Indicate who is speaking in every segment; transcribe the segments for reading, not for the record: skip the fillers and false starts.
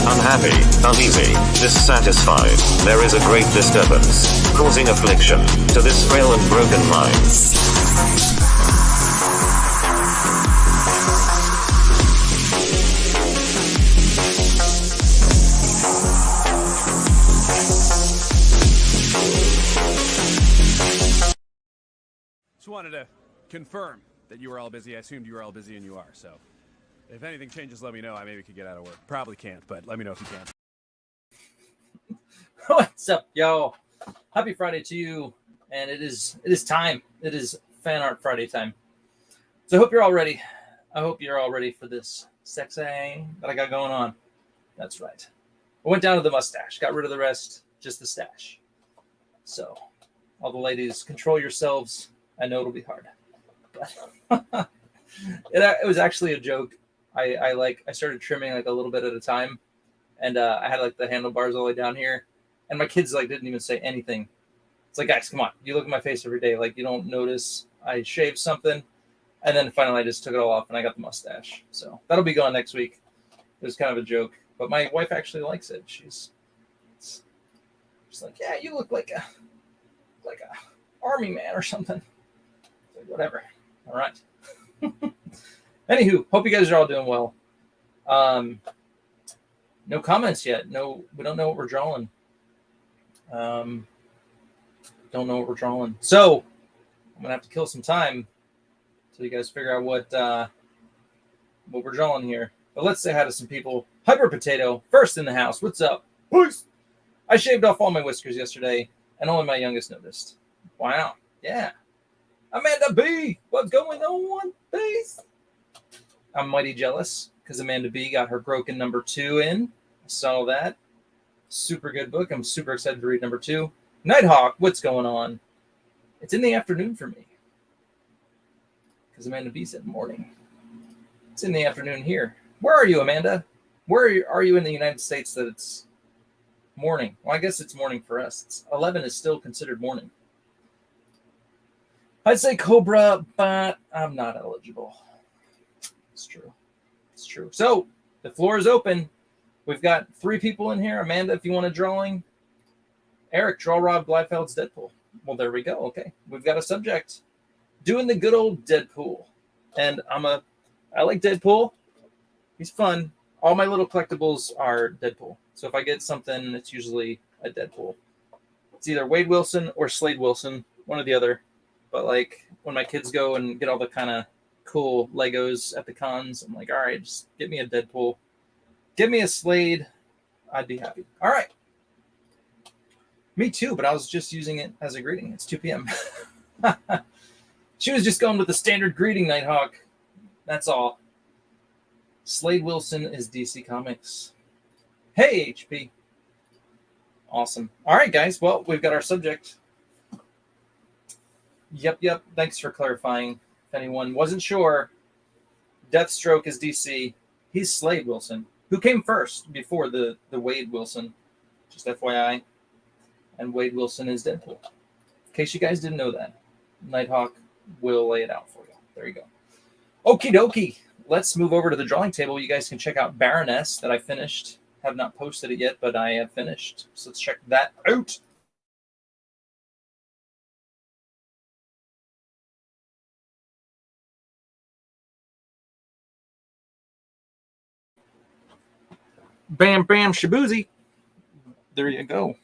Speaker 1: Unhappy, uneasy, dissatisfied, there is a great disturbance, causing affliction, to this frail and broken mind.
Speaker 2: Just wanted to confirm that you were all busy. I assumed you were all busy, and you are, so if anything changes, let me know. I maybe could get out of work. Probably can't, but let me know if you can.
Speaker 3: What's up, yo? Happy Friday to you, and it is time. It is Fan Art Friday time. So I hope you're all ready. I hope you're all ready for this sexy that I got going on. That's right. I went down to the mustache, got rid of the rest, just the stash. So all the ladies, control yourselves. I know it'll be hard, but it was actually a joke. I started trimming like a little bit at a time, and I had like the handlebars all the way down here, and my kids like didn't even say anything. It's like, guys, come on, you look at my face every day, like you don't notice I shaved something, and then finally I just took it all off and I got the mustache. So that'll be gone next week. It was kind of a joke, but my wife actually likes it. She's like, yeah, you look like a army man or something. Like, whatever. All right. Anywho, hope you guys are all doing well. No comments yet. No, we don't know what we're drawing. Don't know what we're drawing. So I'm gonna have to kill some time until you guys figure out what we're drawing here. But let's say hi to some people. Hyper Potato, first in the house. What's up? Peace. I shaved off all my whiskers yesterday, and only my youngest noticed. Wow. Yeah. Amanda B, what's going on? Peace. I'm mighty jealous because Amanda B got her Broken #2 in. I saw that. Super good book. I'm super excited to read #2. Nighthawk, what's going on? It's in the afternoon for me because Amanda B said morning. It's in the afternoon here. Where are you, Amanda? Where are you in the United States that it's morning? Well, I guess it's morning for us. 11 is still considered morning. I'd say Cobra, but I'm not eligible. It's true. It's true. So the floor is open. We've got 3 people in here. Amanda, if you want a drawing. Eric, draw Rob Liefeld's Deadpool. Well, there we go. Okay. We've got a subject. Doing the good old Deadpool. And I like Deadpool. He's fun. All my little collectibles are Deadpool. So if I get something, it's usually a Deadpool. It's either Wade Wilson or Slade Wilson, one or the other. But like when my kids go and get all the kind of cool Legos at the cons, I'm like, all right, just get me a Deadpool. Give me a Slade. I'd be happy. All right. Me too, but I was just using it as a greeting. It's 2 p.m. She was just going with the standard greeting, Nighthawk. That's all. Slade Wilson is DC Comics. Hey, HP. Awesome. All right, guys. Well, we've got our subject. Yep. Thanks for clarifying. If anyone wasn't sure, Deathstroke is DC. He's Slade Wilson, who came first before the Wade Wilson. Just FYI. And Wade Wilson is Deadpool. In case you guys didn't know that, Nighthawk will lay it out for you. There you go. Okie dokie. Let's move over to the drawing table. You guys can check out Baroness that I finished. Have not posted it yet, but I have finished. So let's check that out. Bam, bam, shaboozy. There you go.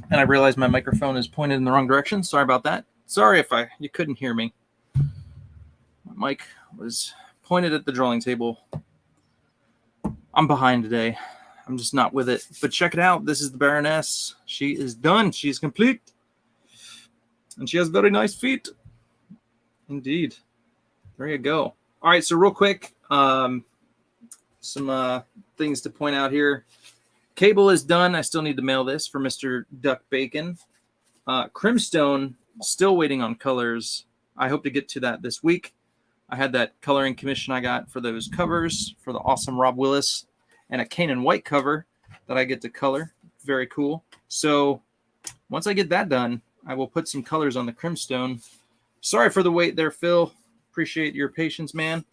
Speaker 3: And I realized my microphone is pointed in the wrong direction. Sorry about that. Sorry if you couldn't hear me. My mic was pointed at the drawing table. I'm behind today. I'm just not with it. But check it out. This is the Baroness. She is done. She's complete. And she has very nice feet. Indeed. There you go. All right, so real quick, some things to point out here. Cable is done. I still need to mail this for Mr. Duck Bacon. Crimstone, still waiting on colors. I hope to get to that this week. I had that coloring commission I got for those covers for the awesome Rob Willis and a Kanan White cover that I get to color. Very cool. So once I get that done, I will put some colors on the Crimstone. Sorry for the wait there, Phil. Appreciate your patience, man.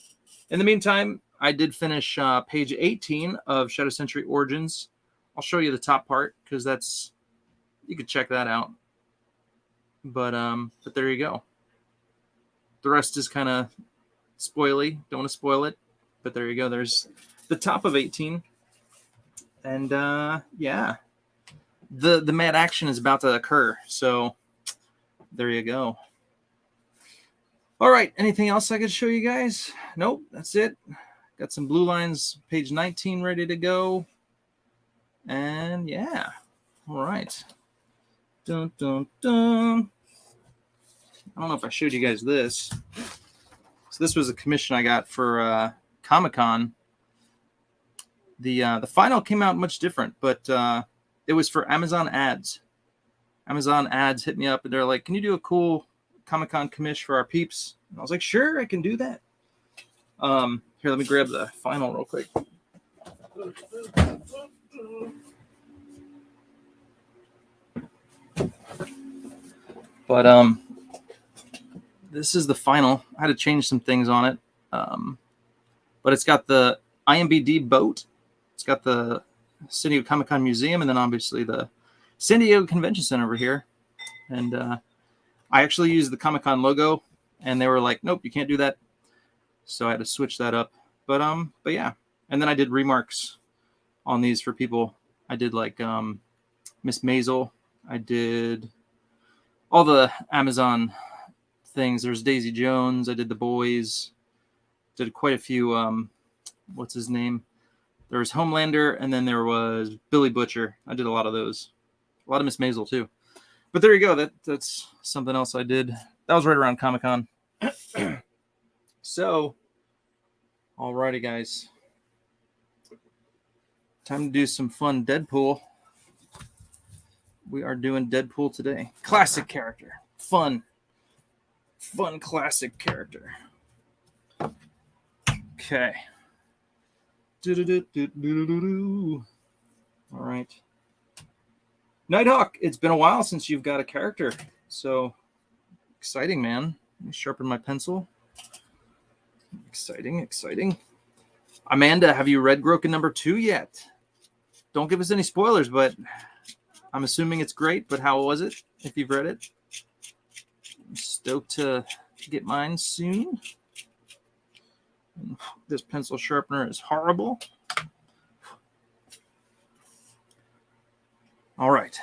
Speaker 3: In the meantime, I did finish page 18 of Shadow Century Origins. I'll show you the top part because that's, you could check that out. But there you go. The rest is kind of spoily. Don't want to spoil it, but there you go. There's the top of 18, and yeah, the mad action is about to occur. So there you go. All right. Anything else I could show you guys? Nope. That's it. Got some blue lines, page 19, ready to go. And yeah, all right. Dun, dun, dun. I don't know if I showed you guys this. So this was a commission I got for Comic-Con. The final came out much different, but it was for Amazon Ads. Amazon Ads hit me up, and they're like, "Can you do a cool Comic-Con commission for our peeps?" And I was like, "Sure, I can do that." Here, let me grab the final real quick. But this is the final. I had to change some things on it. But it's got the IMBD boat. It's got the San Diego Comic-Con Museum, and then obviously the San Diego Convention Center over here. And I actually used the Comic-Con logo, and they were like, "Nope, you can't do that." So I had to switch that up. But yeah. And then I did remarks on these for people. I did like Miss Maisel. I did all the Amazon things. There's Daisy Jones. I did the boys. Did quite a few. What's his name? There was Homelander, and then there was Billy Butcher. I did a lot of those. A lot of Miss Maisel too. But there you go. That's something else I did. That was right around Comic-Con. So, alrighty, guys. Time to do some fun Deadpool. We are doing Deadpool today. Classic character. Fun classic character. Okay. All right. Nighthawk, it's been a while since you've got a character. So exciting, man. Let me sharpen my pencil. Exciting. Amanda, have you read Groken #2 yet? Don't give us any spoilers, but I'm assuming it's great. But how was it, if you've read it? I'm stoked to get mine soon. This pencil sharpener is horrible. All right.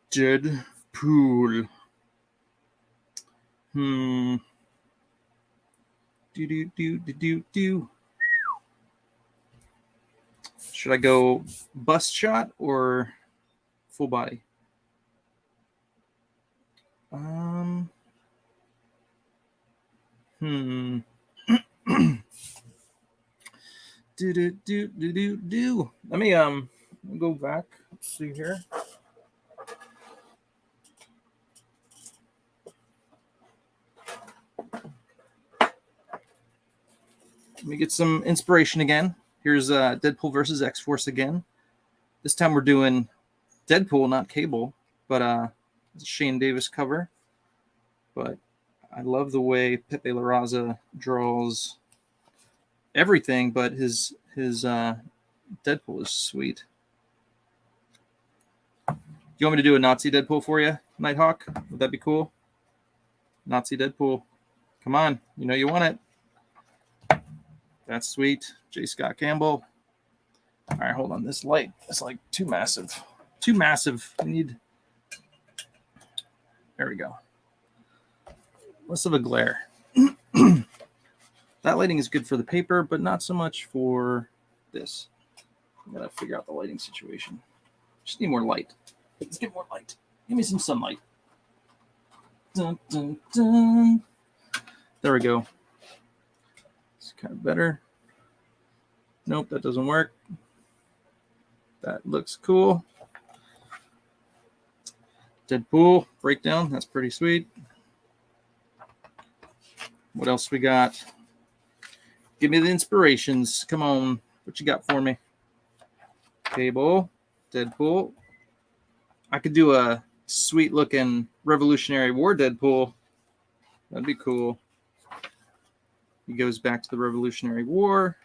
Speaker 3: Deadpool. Do. Should I go bust shot or full body? Let me go back. Let's see here. Let me get some inspiration again. Here's Deadpool versus X-Force again. This time we're doing Deadpool, not Cable, but it's a Shane Davis cover. But I love the way Pepe Larraza draws everything, but his Deadpool is sweet. Do you want me to do a Nazi Deadpool for you, Nighthawk? Would that be cool? Nazi Deadpool. Come on. You know you want it. That's sweet. J. Scott Campbell. All right, hold on. This light is like too massive. Too massive. I need... There we go. Less of a glare. That lighting is good for the paper, but not so much for this. I gotta figure out the lighting situation. Just need more light. Let's get more light. Give me some sunlight. Dun, dun, dun. There we go. It's kind of better. Nope, that doesn't work. That looks cool. Deadpool breakdown. That's pretty sweet. What else we got? Give me the inspirations. Come on. What you got for me? Cable. Deadpool. I could do a sweet looking Revolutionary War Deadpool. That'd be cool. He goes back to the Revolutionary War.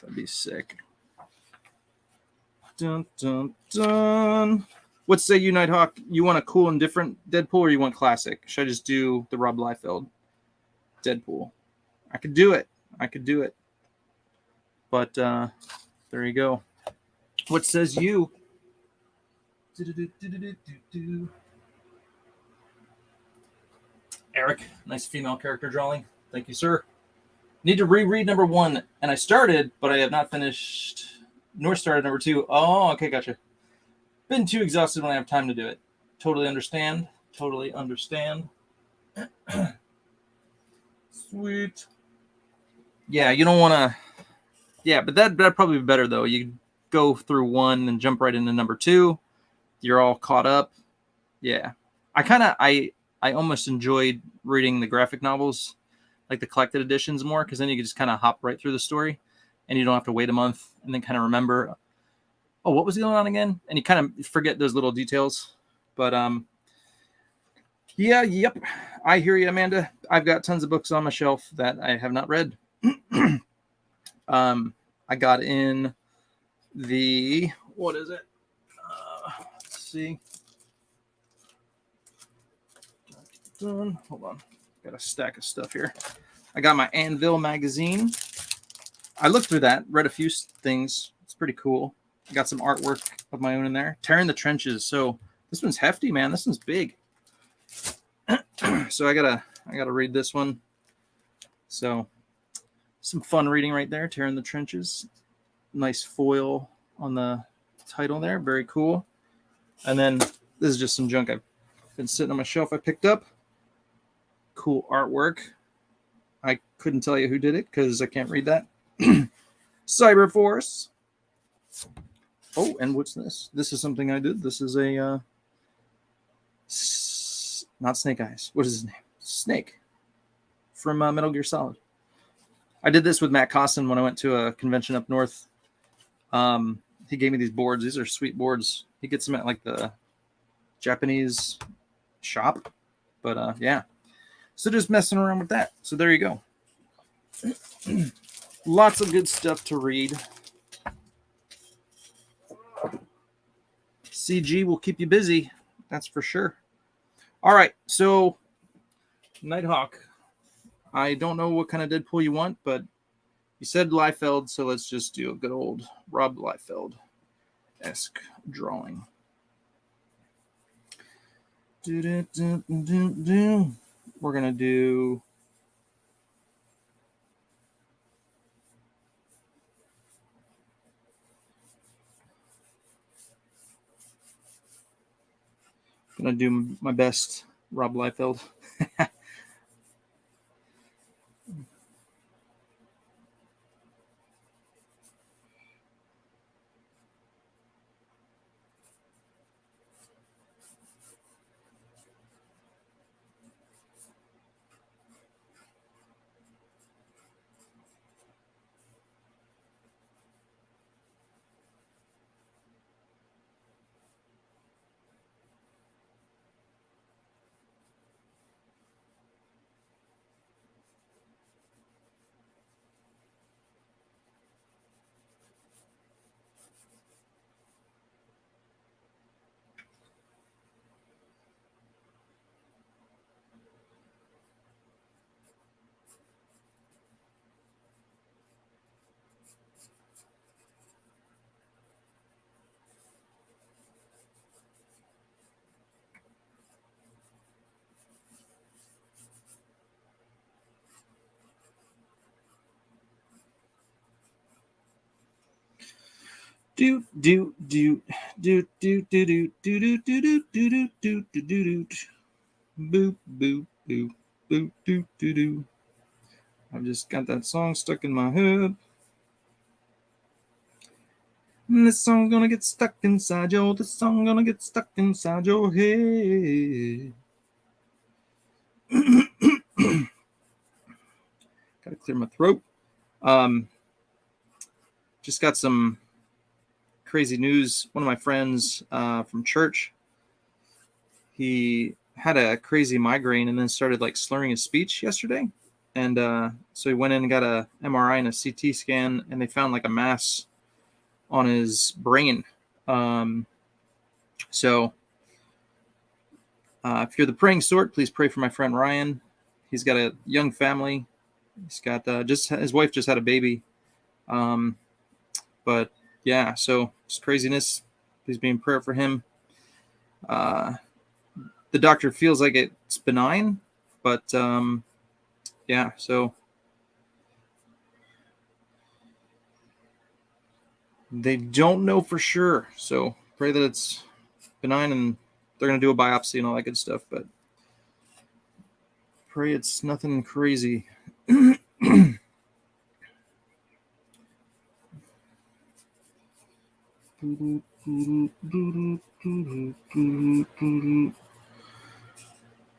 Speaker 3: That'd be sick. Dun, dun, dun. What say you, Nighthawk? You want a cool and different Deadpool, or you want classic? Should I just do the Rob Liefeld Deadpool? I could do it. I could do it. But there you go. What says you? Eric, nice female character drawing. Thank you, sir. Need to reread number 1, and I started, but I have not finished, nor started number 2. Oh, okay, gotcha. Been too exhausted when I have time to do it. Totally understand. Totally understand. Sweet. Yeah, you don't want to... Yeah, but that'd probably be better, though. You go through 1 and jump right into number 2. You're all caught up. Yeah. I almost enjoyed reading the graphic novels, like the collected editions more, because then you can just kind of hop right through the story, and you don't have to wait a month and then kind of remember, oh, what was going on again? And you kind of forget those little details. But yeah, yep. I hear you, Amanda. I've got tons of books on my shelf that I have not read. I got in the, what is it? Let's see. Hold on. Got a stack of stuff here. I got my Anvil magazine. I looked through that, read a few things. It's pretty cool. I got some artwork of my own in there. Tearing the Trenches. So this one's hefty, man. This one's big. So I gotta read this one. So some fun reading right there. Tearing the Trenches. Nice foil on the title there. Very cool. And then this is just some junk I've been sitting on my shelf I picked up. Cool artwork. I couldn't tell you who did it because I can't read that. Cyberforce. Oh, and what's this? This is something I did. This is a not Snake Eyes. What is his name? Snake from Metal Gear Solid. I did this with Matt Costin when I went to a convention up north. He gave me these boards. These are sweet boards. He gets them at like the Japanese shop. But yeah. So just messing around with that. So there you go. Lots of good stuff to read. CG will keep you busy. That's for sure. All right. So Nighthawk. I don't know what kind of Deadpool you want, but you said Liefeld, so let's just do a good old Rob Liefeld-esque drawing. We're going to do... Gonna do my best, Rob Liefeld. Do do do do do do do do do do do do do do do boop boop boop boop do do do. I've just got that song stuck in my head. And this song's gonna get stuck inside your. This song gonna get stuck inside your head. Gotta clear my throat. Just got some crazy news. One of my friends from church, he had a crazy migraine and then started like slurring his speech yesterday. And so he went in and got a MRI and a CT scan, and they found like a mass on his brain. So if you're the praying sort, please pray for my friend Ryan. He's got a young family. He's got just his wife just had a baby. But yeah, so it's craziness. Please be in prayer for him. The doctor feels like it's benign, but yeah, so they don't know for sure. So pray that it's benign, and they're going to do a biopsy and all that good stuff, but pray it's nothing crazy.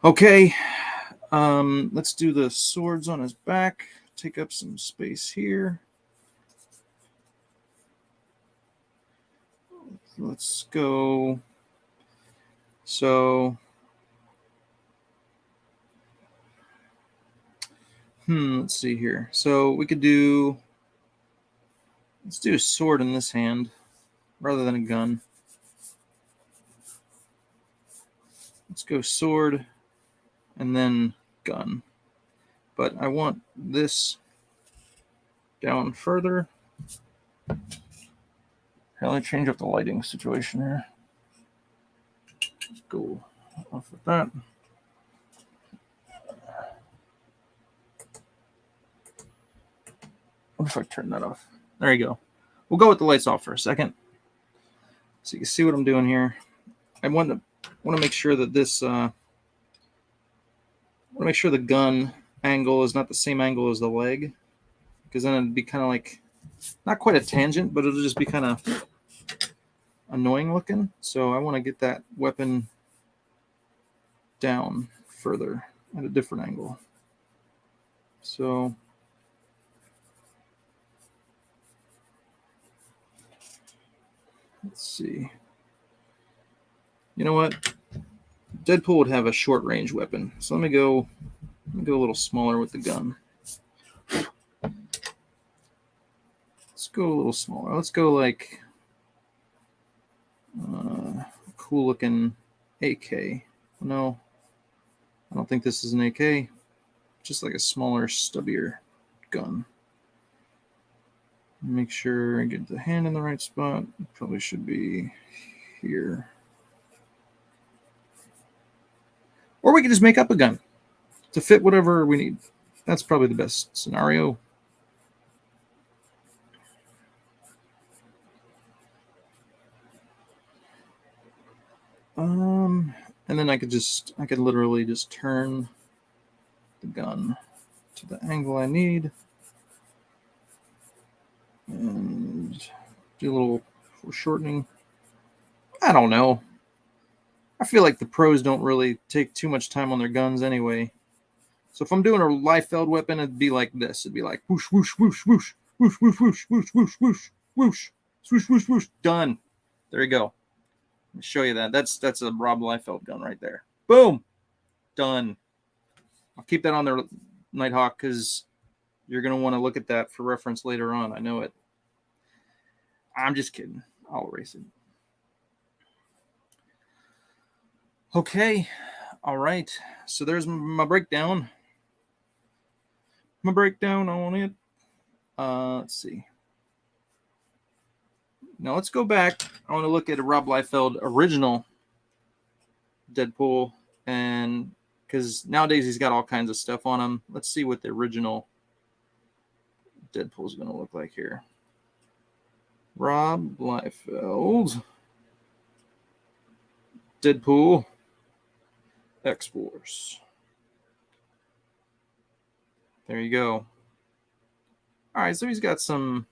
Speaker 3: Okay, let's do the swords on his back. Take up some space here. Let's go. So, let's see here. So we could do, let's do a sword in this hand rather than a gun. Let's go sword and then gun. But I want this down further. Here, let me change up the lighting situation here. Let's go off with that. What if I turn that off? There you go. We'll go with the lights off for a second, so you can see what I'm doing here. I want to make sure that this. I want to make sure the gun angle is not the same angle as the leg, because then it'd be kind of like not quite a tangent, but it'll just be kind of annoying looking. So I want to get that weapon down further at a different angle. So let's see. You know what? Deadpool would have a short range weapon. So let me go a little smaller with the gun. Let's go a little smaller. Let's go like cool looking AK. No, I don't think this is an AK. Just like a smaller, stubbier gun. Make sure I get the hand in the right spot. Probably should be here. Or we could just make up a gun to fit whatever we need. That's probably the best scenario. And And then I could literally just turn the gun to the angle I need and do a little foreshortening. I don't know. I feel like the pros don't really take too much time on their guns anyway. So if I'm doing a Liefeld weapon, it'd be like this. It'd be like whoosh, whoosh, whoosh, whoosh, whoosh, whoosh, whoosh, whoosh, whoosh, whoosh, whoosh, whoosh, whoosh, whoosh. Done. There you go. Let me show you that. That's a Rob Liefeld gun right there. Boom. Done. I'll keep that on there, Nighthawk, because you're going to want to look at that for reference later on. I know it. I'm just kidding. I'll erase it. Okay. All right. So there's my breakdown. My breakdown on it. Let's see. Now let's go back. I want to look at a Rob Liefeld original Deadpool, and because nowadays he's got all kinds of stuff on him. Let's see what the original Deadpool is going to look like here. Rob Liefeld Deadpool X-Force. There you go. All right, so he's got some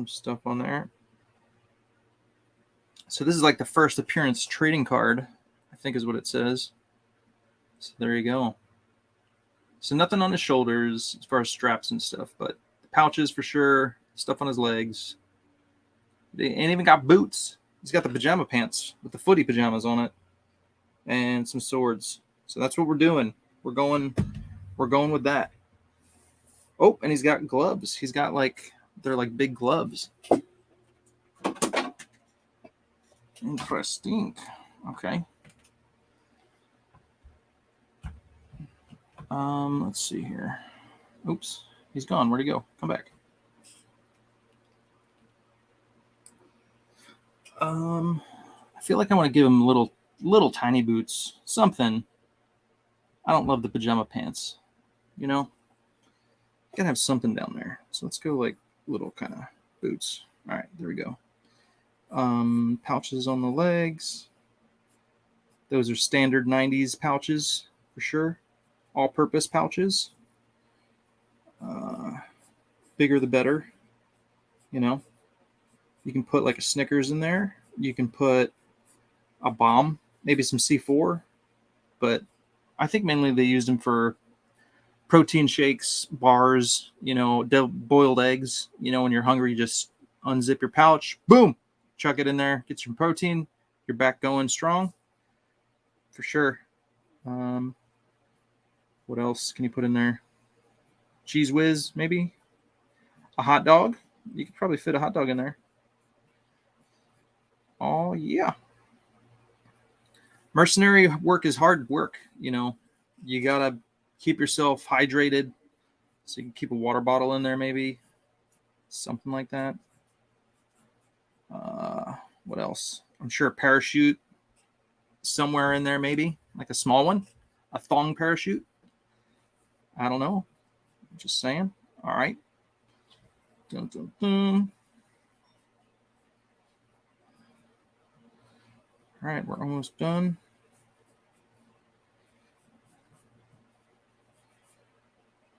Speaker 3: stuff on there. So this is like the first appearance trading card, I think is what it says. So there you go. So nothing on his shoulders as far as straps and stuff, but the pouches for sure, stuff on his legs. They ain't even got boots. He's got the pajama pants with the footy pajamas on it and some swords. So that's what we're doing. We're going with that. Oh, and he's got gloves. He's got they're like big gloves. Interesting. Okay. Let's see here. Oops, he's gone. Where'd he go? Come back. I feel like I want to give him little tiny boots. Something. I don't love the pajama pants. You know? Gotta have something down there. So let's go like little kind of boots. All right, there we go. Pouches on the legs. Those are standard 90s pouches for sure. All-purpose pouches. Bigger the better. You know? You can put like a Snickers in there. You can put a bomb, maybe some C4. But I think mainly they used them for protein shakes, bars, boiled eggs. When you're hungry, you just unzip your pouch, boom, chuck it in there, get some protein, you're back going strong. For sure. What else can you put in there? Cheese whiz, maybe? A hot dog? You could probably fit a hot dog in there. Oh, yeah. Mercenary work is hard work, You got to keep yourself hydrated. So you can keep a water bottle in there, maybe. Something like that. What else? I'm sure a parachute somewhere in there, maybe. Like a small one. A thong parachute. I don't know. I'm just saying. All right. Dun, dun, dun. All right, we're almost done.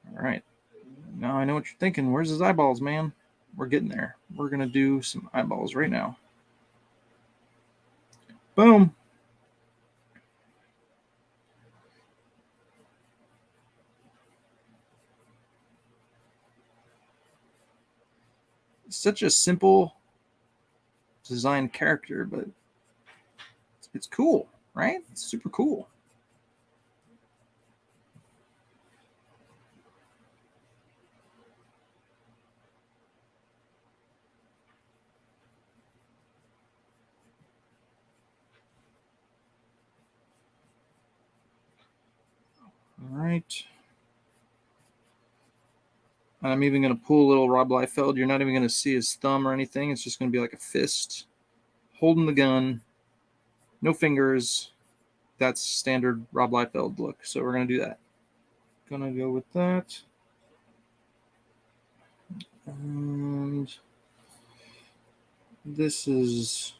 Speaker 3: All right. Now I know what you're thinking. Where's his eyeballs, man? We're getting there. We're going to do some eyeballs right now. Boom. Such a simple designed character, but it's cool, right? It's super cool. All right. And I'm even going to pull a little Rob Liefeld. You're not even going to see his thumb or anything. It's just going to be like a fist holding the gun. No fingers. That's standard Rob Liefeld look. So we're going to do that. Going to go with that. And this is...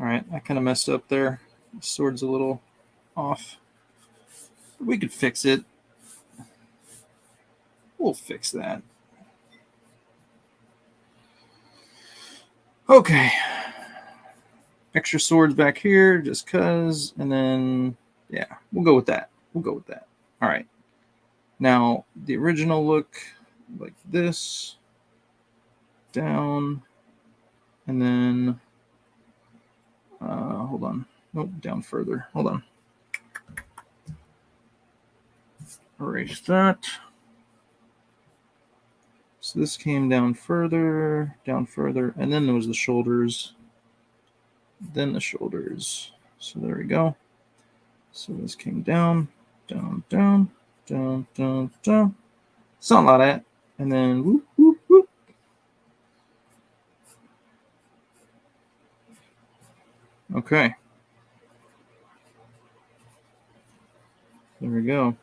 Speaker 3: All right, I kind of messed up there. The sword's a little off. We could fix it. We'll fix that. Okay. Extra swords back here just cuz, and then yeah, we'll go with that. We'll go with that. All right. Now, the original look like this, down, and then hold on. Nope, down further. Hold on. Erase that. So this came down further, and then there was the shoulders, then the shoulders. So there we go. So this came down, down, down, down, down, down. Something like that. And then whoop, whoop, whoop. Okay. There we go.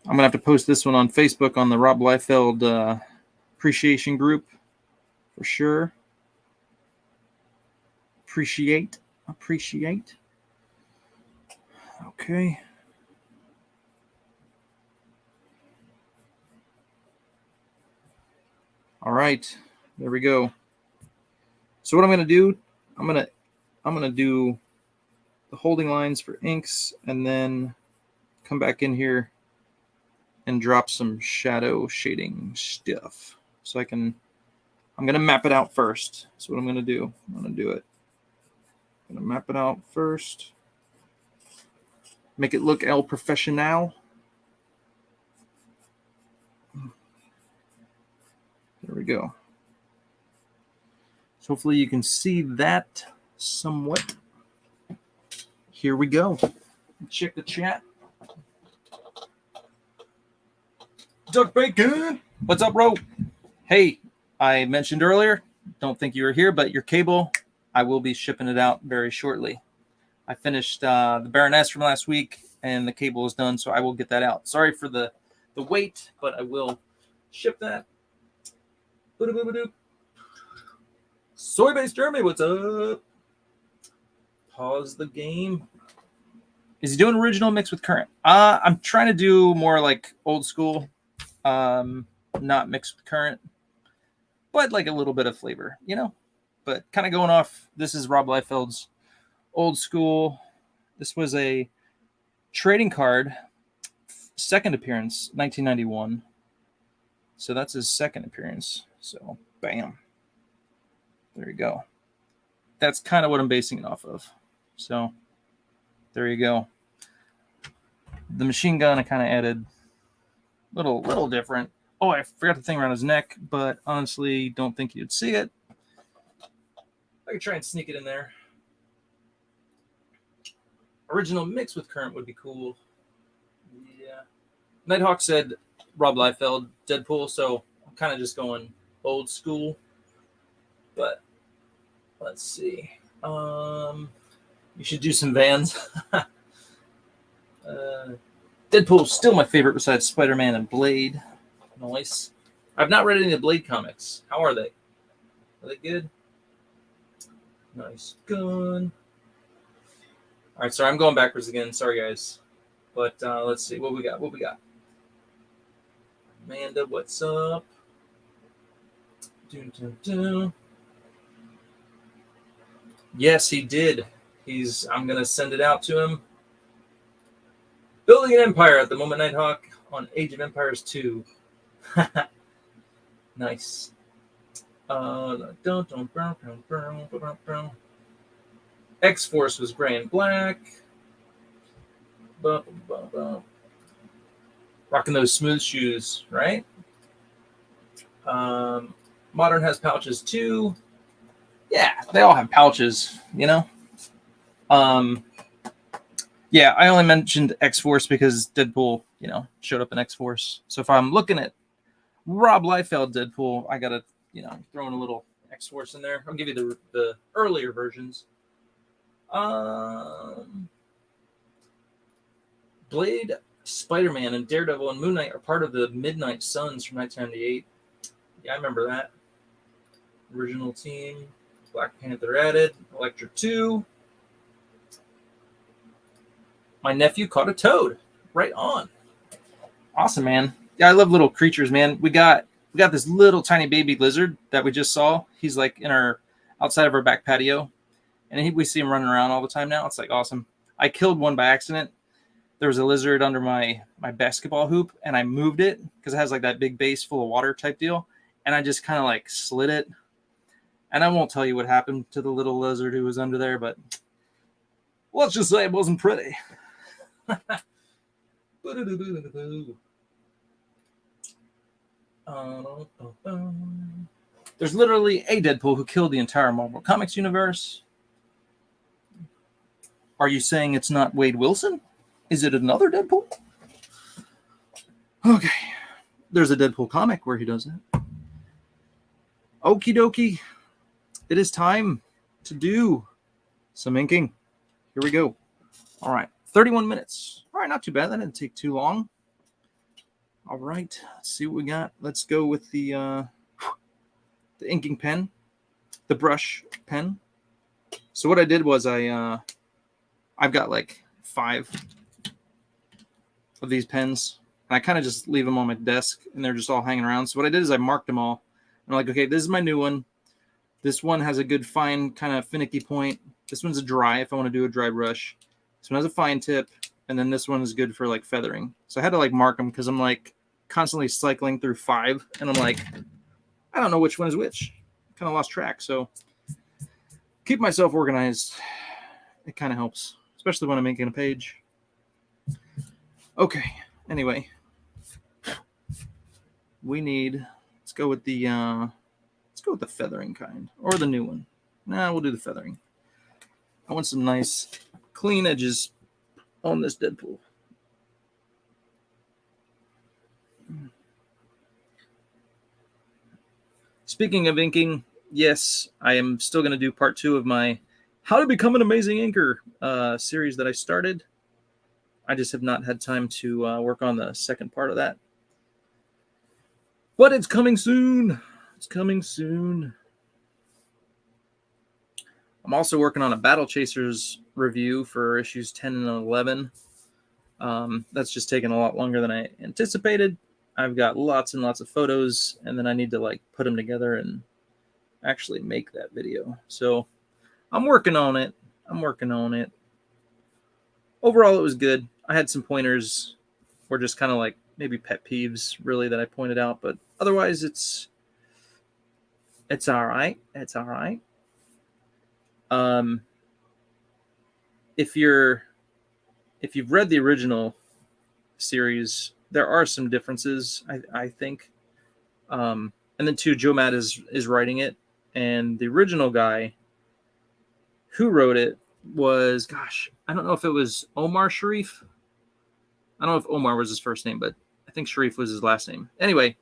Speaker 3: I'm going to have to post this one on Facebook on the Rob Liefeld appreciation group for sure. Appreciate. Okay. All right. There we go. So what I'm going to do, I'm going to do the holding lines for inks and then come back in here and drop some shadow shading stuff. So I'm going to map it out first. That's what I'm going to do. I'm going to do it. I'm going to map it out first. Make it look El Professional. There we go. So hopefully you can see that somewhat. Here we go. Check the chat. Duck Bacon! What's up, bro? Hey, I mentioned earlier, don't think you were here, but your cable, I will be shipping it out very shortly. I finished the Baroness from last week, and the cable is done, so I will get that out. Sorry for the wait, but I will ship that. Soy-based Jeremy, what's up? Pause the game. Is he doing original mixed with current? I'm trying to do more like old school, not mixed with current, but like a little bit of flavor, you know? But kind of going off, this is Rob Liefeld's old school. This was a trading card, second appearance, 1991. So that's his second appearance. So, bam. There you go. That's kind of what I'm basing it off of. So, there you go. The machine gun I kind of added little different. Oh, I forgot the thing around his neck, but honestly, don't think you'd see it. I could try and sneak it in there. Original mix with current would be cool. Yeah. Nighthawk said Rob Liefeld, Deadpool, so I'm kind of just going old school. But let's see. You should do some Vans. Deadpool's still my favorite besides Spider-Man and Blade. Nice. I've not read any of the Blade comics. How are they? Are they good? Nice gun. All right, sorry, I'm going backwards again. Sorry, guys. But let's see what we got. Amanda, what's up? Dun, dun, dun. Yes, he did. I'm going to send it out to him. Building an Empire at the moment, Nighthawk, on Age of Empires 2. Nice. X-Force was gray and black. Rocking those smooth shoes, right? Modern has pouches too. Yeah, they all have pouches, you know? Yeah, I only mentioned X-Force because Deadpool, you know, showed up in X-Force. So if I'm looking at Rob Liefeld Deadpool, I got to, you know, throw in a little X-Force in there. I'll give you the earlier versions. Blade, Spider-Man, and Daredevil and Moon Knight are part of the Midnight Suns from 1998. Yeah, I remember that. Original team. Black Panther added. Electra 2. My nephew caught a toad. Right on. Awesome, man. Yeah, I love little creatures, man. We got this little tiny baby lizard that we just saw. He's like in our outside of our back patio, and we see him running around all the time now. It's like awesome. I killed one by accident. There was a lizard under my basketball hoop, and I moved it because it has like that big base full of water type deal, and I just kind of like slid it. And I won't tell you what happened to the little lizard who was under there, but let's just say it wasn't pretty. There's literally a Deadpool who killed the entire Marvel Comics universe. Are you saying it's not Wade Wilson? Is it another Deadpool? Okay. There's a Deadpool comic where he does it. Okie dokie. It is time to do some inking. Here we go. All right. 31 minutes. All right. Not too bad. That didn't take too long. All right. Let's see what we got. Let's go with the inking pen, the brush pen. So what I did was I've got like 5 of these pens, and I kind of just leave them on my desk, and they're just all hanging around. So what I did is I marked them all. I'm like, okay, this is my new one. This one has a good fine kind of finicky point. This one's a dry if I want to do a dry brush. This one has a fine tip, and then this one is good for like feathering. So I had to like mark them because I'm like constantly cycling through 5, and I'm like, I don't know which one is which. Kind of lost track. So keep myself organized. It kind of helps, especially when I'm making a page. Okay. Anyway, we need. Let's go with the feathering kind or the new one. Nah, we'll do the feathering. I want some nice clean edges on this Deadpool. Speaking of inking, yes, I am still going to do part 2 of my How to Become an Amazing Inker series that I started. I just have not had time to work on the second part of that. But it's coming soon. It's coming soon. I'm also working on a Battle Chasers review for issues 10 and 11. That's just taken a lot longer than I anticipated. I've got lots and lots of photos, and then I need to like put them together and actually make that video. So I'm working on it. Overall, it was good. I had some pointers, or just kind of like maybe pet peeves, really, that I pointed out. But otherwise, it's all right. It's all right. If you've read the original series, there are some differences, I think. And then too, Joe Matt is writing it, and the original guy who wrote it was, gosh, I don't know if it was Omar Sharif. I don't know if Omar was his first name, but I think Sharif was his last name. Anyway,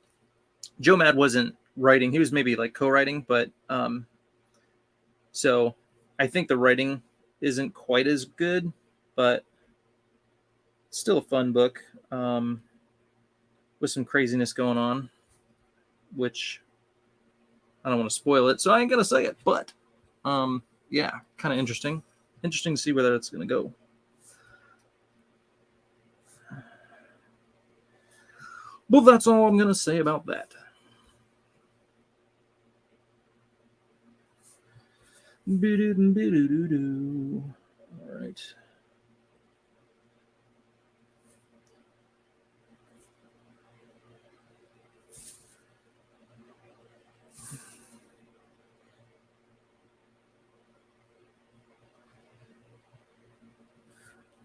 Speaker 3: Joe Matt wasn't writing. He was maybe like co-writing, but so I think the writing isn't quite as good, but still a fun book with some craziness going on, which I don't want to spoil it, so I ain't gonna say it. But yeah, kind of interesting. Interesting to see where that's gonna go. Well, that's all I'm gonna say about that. All right.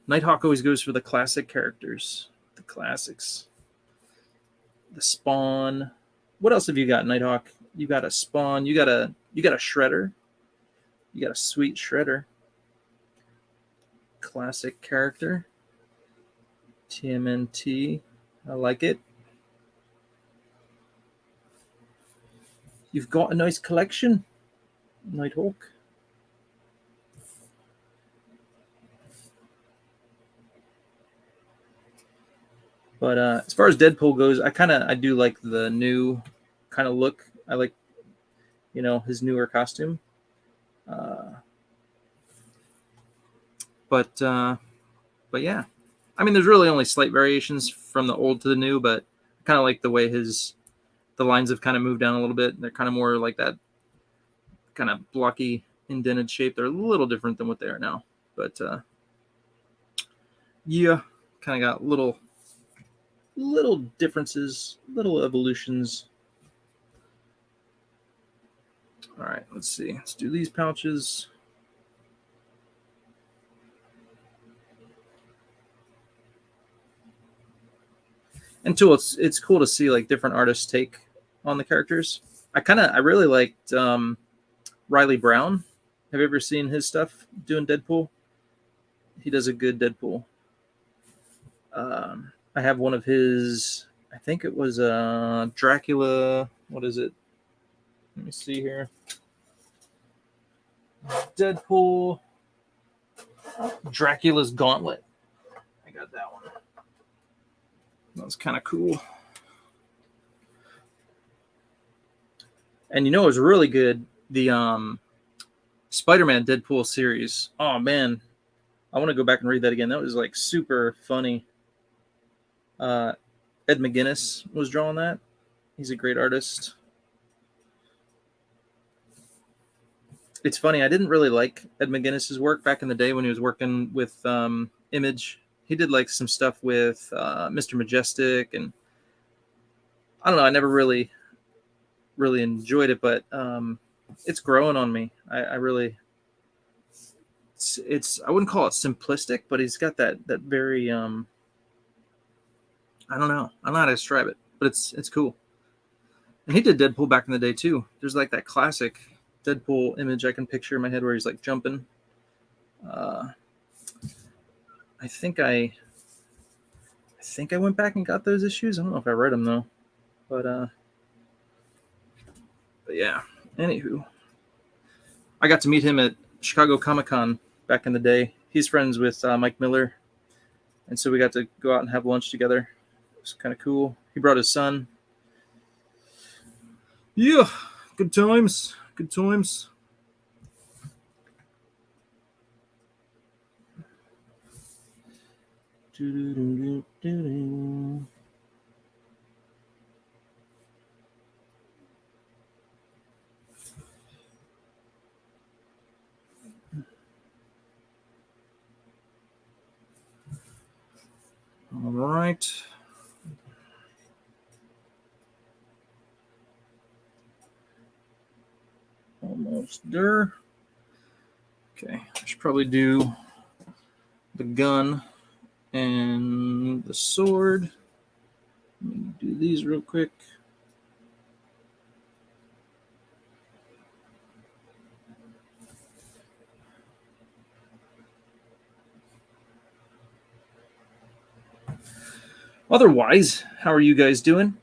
Speaker 3: Nighthawk always goes for the classic characters, the classics. The Spawn. What else have you got, Nighthawk? You got a Spawn. You got a Shredder. You got a sweet Shredder. Classic character. TMNT. I like it. You've got a nice collection, Nighthawk. But as far as Deadpool goes, I do like the new kind of look. I like his newer costume. But yeah, I mean, there's really only slight variations from the old to the new, but I kind of like the way the lines have kind of moved down a little bit. They're kind of more like that kind of blocky, indented shape. They're a little different than what they are now, but yeah, kind of got little differences, little evolutions. All right, let's see. Let's do these pouches. And too, it's cool to see like different artists take on the characters. I really liked Riley Brown. Have you ever seen his stuff doing Deadpool? He does a good Deadpool. I have one of his. I think it was Dracula. What is it? Let me see here. Deadpool. Dracula's Gauntlet. I got that one. That was kind of cool. And it was really good. The Spider-Man Deadpool series. Oh man, I want to go back and read that again. That was like super funny. Ed McGuinness was drawing that. He's a great artist. It's funny. I didn't really like Ed McGuinness's work back in the day when he was working with Image. He did like some stuff with Mr. Majestic, and I don't know. I never really enjoyed it, but it's growing on me. I really. It's I wouldn't call it simplistic, but he's got that very I don't know. I don't know how to describe it, but it's cool. And he did Deadpool back in the day too. There's like that classic Deadpool image I can picture in my head where he's like jumping. I think I went back and got those issues. I don't know if I read them though, but yeah. Anywho, I got to meet him at Chicago Comic-Con back in the day. He's friends with Mike Miller, and so we got to go out and have lunch together. It was kind of cool. He brought his son. Yeah, good times. Good times. All right. Almost there. Okay, I should probably do the gun and the sword. Let me do these real quick. Otherwise, how are you guys doing?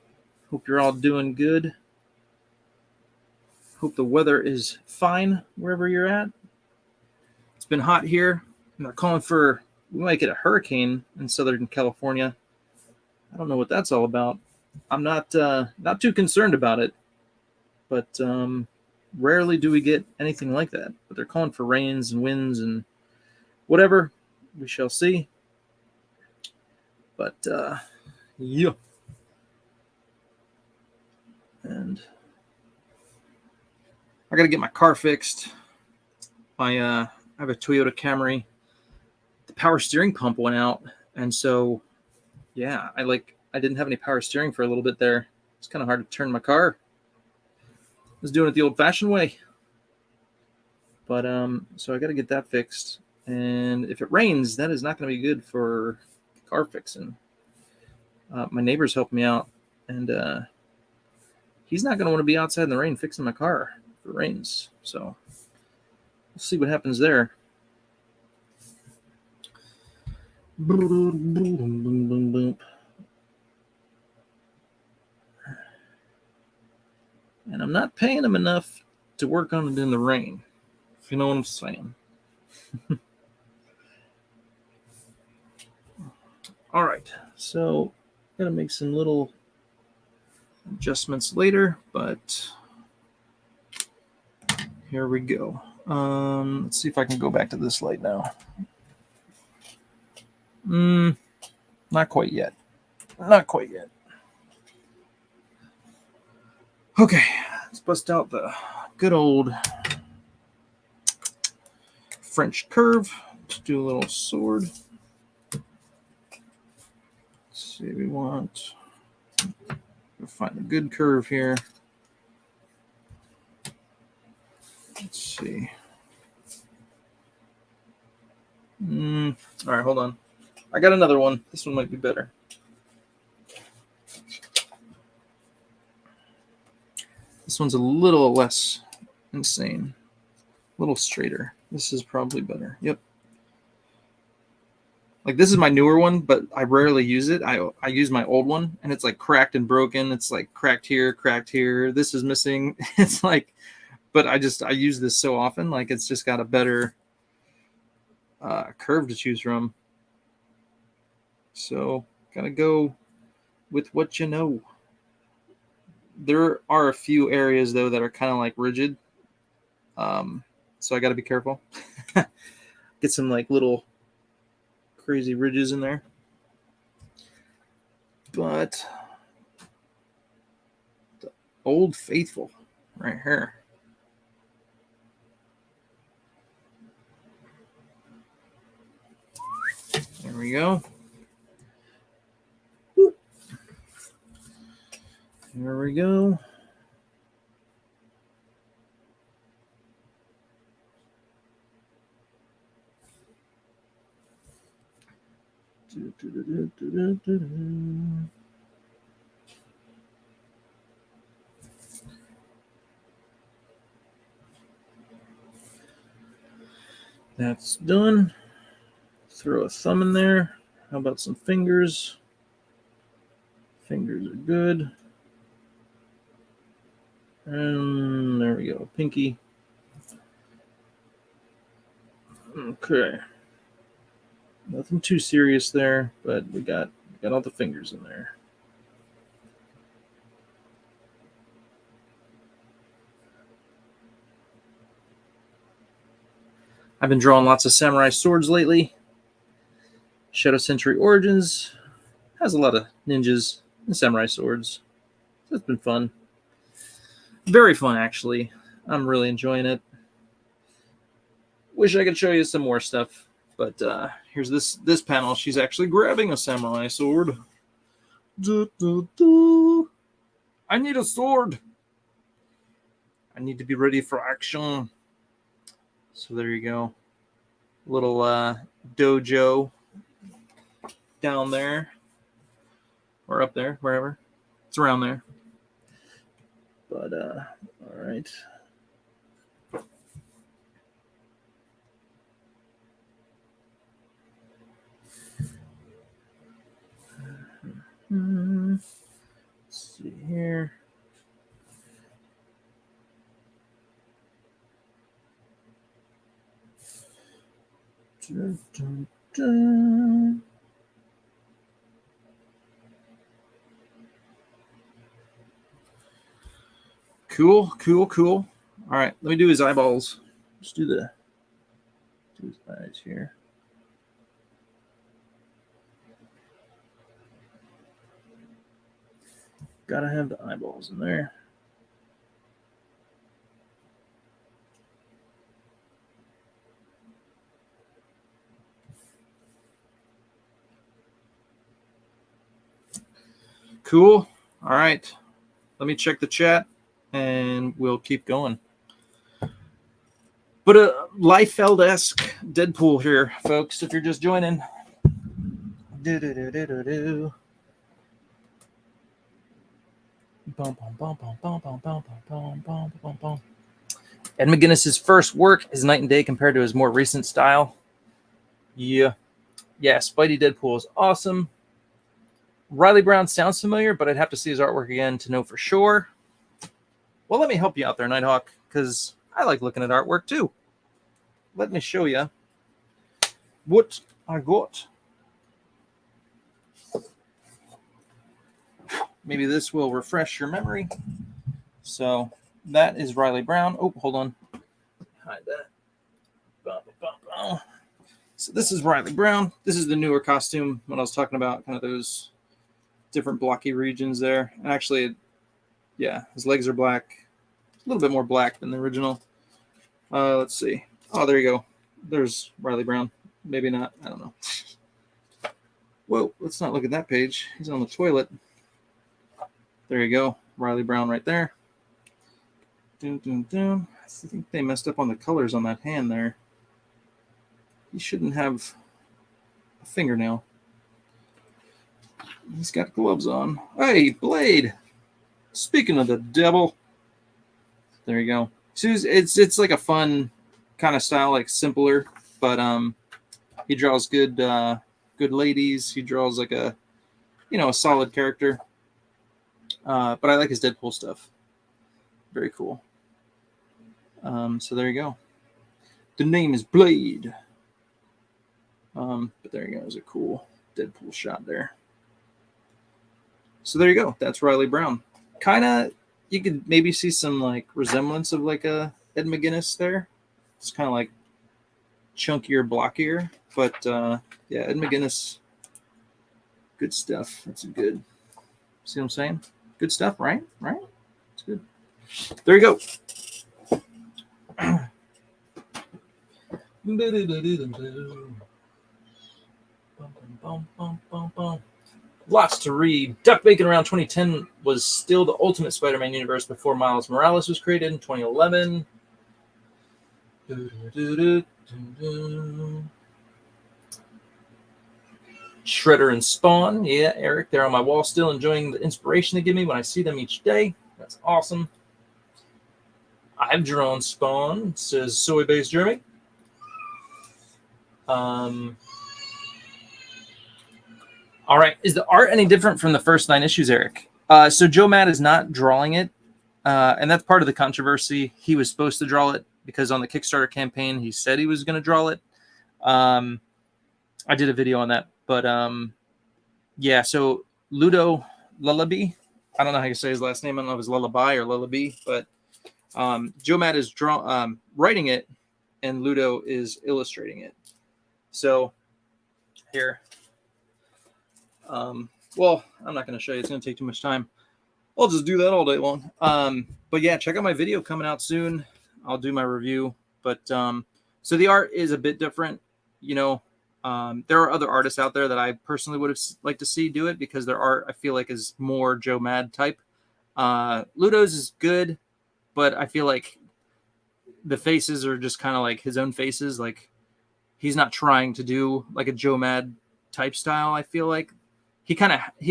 Speaker 3: Hope you're all doing good. Hope the weather is fine wherever you're at. It's been hot here. They're calling for, we might get a hurricane in Southern California. I don't know what that's all about. I'm not too concerned about it, but rarely do we get anything like that. But they're calling for rains and winds and whatever. We shall see. But yeah. And I got to get my car fixed. I have a Toyota Camry. The power steering pump went out, and so yeah, I didn't have any power steering for a little bit there. It's kind of hard to turn my car. I was doing it the old-fashioned way. But so I got to get that fixed. And if it rains, that is not going to be good for car fixing. My neighbor's helping me out, and he's not going to want to be outside in the rain fixing my car if it rains. So we'll see what happens there. And I'm not paying him enough to work on it in the rain, if you know what I'm saying. All right, so gotta make some little adjustments later, but Here we go. Let's see if I can go back to this light now. Not quite yet. Not quite yet. Okay, let's bust out the good old French curve. Let's do a little sword. Let's see, we want to find a good curve here. Let's see. All right, hold on. I got another one. This one might be better. This one's a little less insane. A little straighter. This is probably better. Yep. Like, this is my newer one, but I rarely use it. I use my old one, and it's like cracked and broken. It's like cracked here, cracked here. This is missing. It's like, but I use this so often. Like, it's just got a better curve to choose from. So, gotta go with what you know. There are a few areas, though, that are kind of like rigid. So I got to be careful. Get some like little crazy ridges in there. But the Old Faithful right here. There we go. There we go. That's done. Throw a thumb in there. How about some fingers? Fingers are good. And there we go, pinky. Okay. Nothing too serious there, but we got all the fingers in there. I've been drawing lots of samurai swords lately. Shadow Century Origins has a lot of ninjas and samurai swords. So it's been fun. Very fun, actually. I'm really enjoying it. Wish I could show you some more stuff, but here's this panel. She's actually grabbing a samurai sword. I need a sword. I need to be ready for action. So there you go. Little dojo down there. Or up there, wherever. It's around there. But, all right. Let's see here. Dun, dun, dun. Cool. All right, let me do his eyeballs. Let's do his eyes here. Gotta have the eyeballs in there. Cool. All right. Let me check the chat and we'll keep going. But a Liefeld-esque Deadpool here, folks, if you're just joining. Do. Ed McGuinness's first work is night and day compared to his more recent style. Yeah, Spidey Deadpool is awesome. Riley Brown sounds familiar, but I'd have to see his artwork again to know for sure. Well, let me help you out there, Nighthawk, because I like looking at artwork too. Let me show you what I got. Maybe this will refresh your memory. So that is Riley Brown. Oh, hold on. hide that. So this is Riley Brown. This is the newer costume, what I was talking about, kind of those different blocky regions there. And actually, yeah, his legs are black. A little bit more black than the original. Let's see. Oh, there you go. There's Riley Brown. Maybe not. I don't know. Whoa, let's not look at that page. He's on the toilet. There you go. Riley Brown right there. Dun, dun, dun. I think they messed up on the colors on that hand there. He shouldn't have a fingernail. He's got gloves on. Hey, Blade! Speaking of the devil. There you go. So it's like a fun kind of style, like simpler, but he draws good good ladies. He draws like a solid character. But I like his Deadpool stuff. Very cool. So there you go. The name is Blade. But there you go. There's a cool Deadpool shot there. So there you go. That's Riley Brown. Kind of, you could maybe see some like resemblance of like a Ed McGuinness there. It's kind of like chunkier, blockier. But yeah, Ed McGuinness, good stuff. That's good. See what I'm saying? Good stuff, right? Right? It's good. There you go. Lots to read. Duck Bacon around 2010 was still the Ultimate Spider-Man universe before Miles Morales was created in 2011. Shredder and Spawn. Yeah, Eric, they're on my wall still, enjoying the inspiration they give me when I see them each day. That's awesome. I've drawn Spawn, says Soy Based Jeremy. All right. Is the art any different from the first 9 issues, Eric? So Joe Matt is not drawing it, and that's part of the controversy. He was supposed to draw it because on the Kickstarter campaign, he said he was going to draw it. I did a video on that. But, yeah, so Ludo Lullaby, I don't know how you say his last name. I don't know if it's Lullaby or Lullaby, but Joe Matt is writing it, and Ludo is illustrating it. So, here. Well, I'm not going to show you. It's going to take too much time. I'll just do that all day long. But, yeah, check out my video coming out soon. I'll do my review. But, so the art is a bit different, there are other artists out there that I personally would have liked to see do it because their art, I feel like, is more Joe Mad type. Ludo's is good, but I feel like the faces are just kind of like his own faces. Like, he's not trying to do like a Joe Mad type style. I feel like he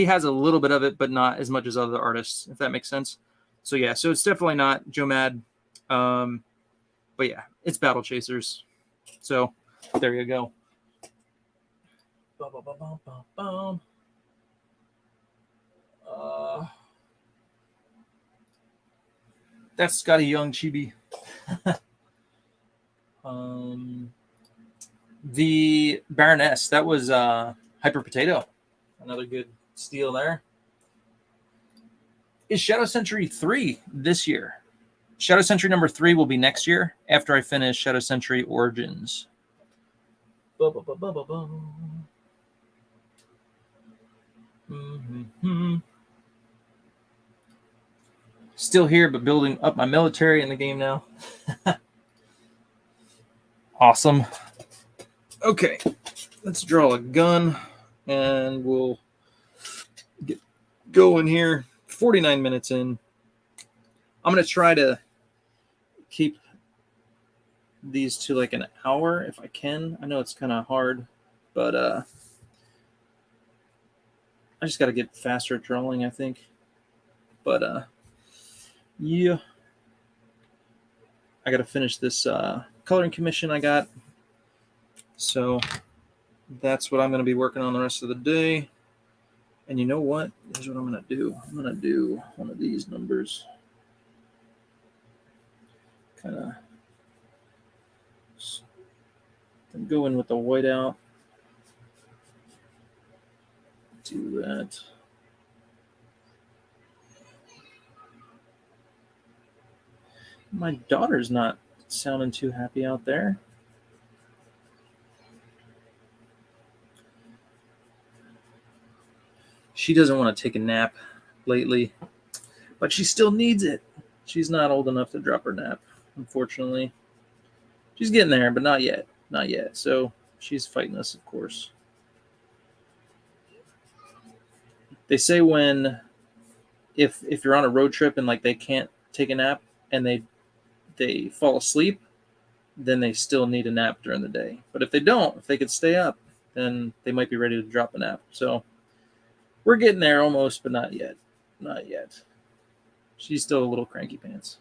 Speaker 3: has a little bit of it, but not as much as other artists, if that makes sense. So yeah, so it's definitely not Joe Mad. But yeah, it's Battle Chasers. So there you go. That's Scotty Young Chibi. The Baroness, that was Hyper Potato. Another good steal there. Is Shadow Sentry 3 this year? Shadow Sentry number 3 will be next year after I finish Shadow Sentry Origins. Still here, but building up my military in the game now. Awesome. Okay, let's draw a gun, and we'll get going here. 49 minutes in. I'm going to try to keep these to like an hour if I can. I know it's kind of hard, but I just got to get faster at drawing, I think. But yeah, I got to finish this coloring commission I got. So that's what I'm going to be working on the rest of the day. And you know what? Here's what I'm going to do. I'm going to do one of these numbers. Kind of go in with the white out. Do that. My daughter's not sounding too happy out there. She doesn't want to take a nap lately, but she still needs it. She's not old enough to drop her nap, unfortunately. She's getting there, but not yet. Not yet. So she's fighting us, of course. They say if you're on a road trip and like they can't take a nap and they fall asleep, then they still need a nap during the day. But if they don't, if they could stay up, then they might be ready to drop a nap. So we're getting there almost, but not yet. Not yet. She's still a little cranky pants.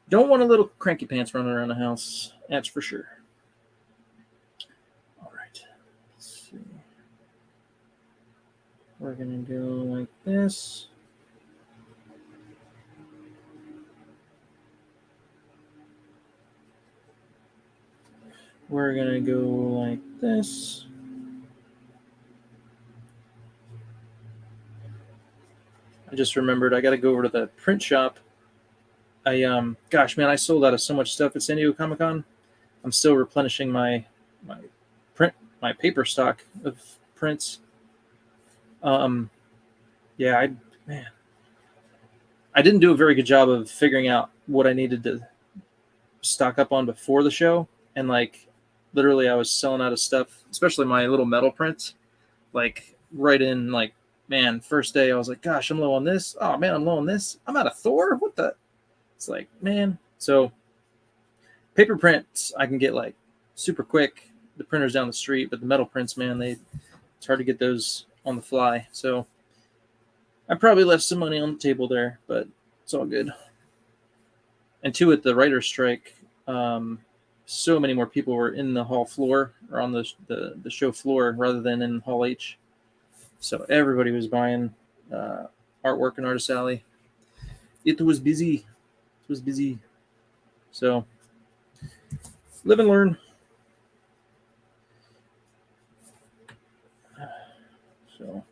Speaker 3: Don't want a little cranky pants running around the house. That's for sure. All right. Let's see. We're going to go like this. We're going to go like this. I just remembered I got to go over to the print shop. Gosh, man, I sold out of so much stuff at San Diego Comic-Con. I'm still replenishing my paper stock of prints. Yeah, I didn't do a very good job of figuring out what I needed to stock up on before the show, and like literally I was selling out of stuff, especially my little metal prints. Like right in, like, man, first day I was like, gosh, I'm low on this. Oh man, I'm low on this. I'm out of Thor. What the? It's like, man. So paper prints I can get like super quick. The printer's down the street, but the metal prints, man, it's hard to get those on the fly. So I probably left some money on the table there, but it's all good. And two, at the writer's strike, so many more people were in the hall floor or on the show floor rather than in Hall H. So everybody was buying artwork in Artist Alley. It was busy. It was busy. So live and learn. So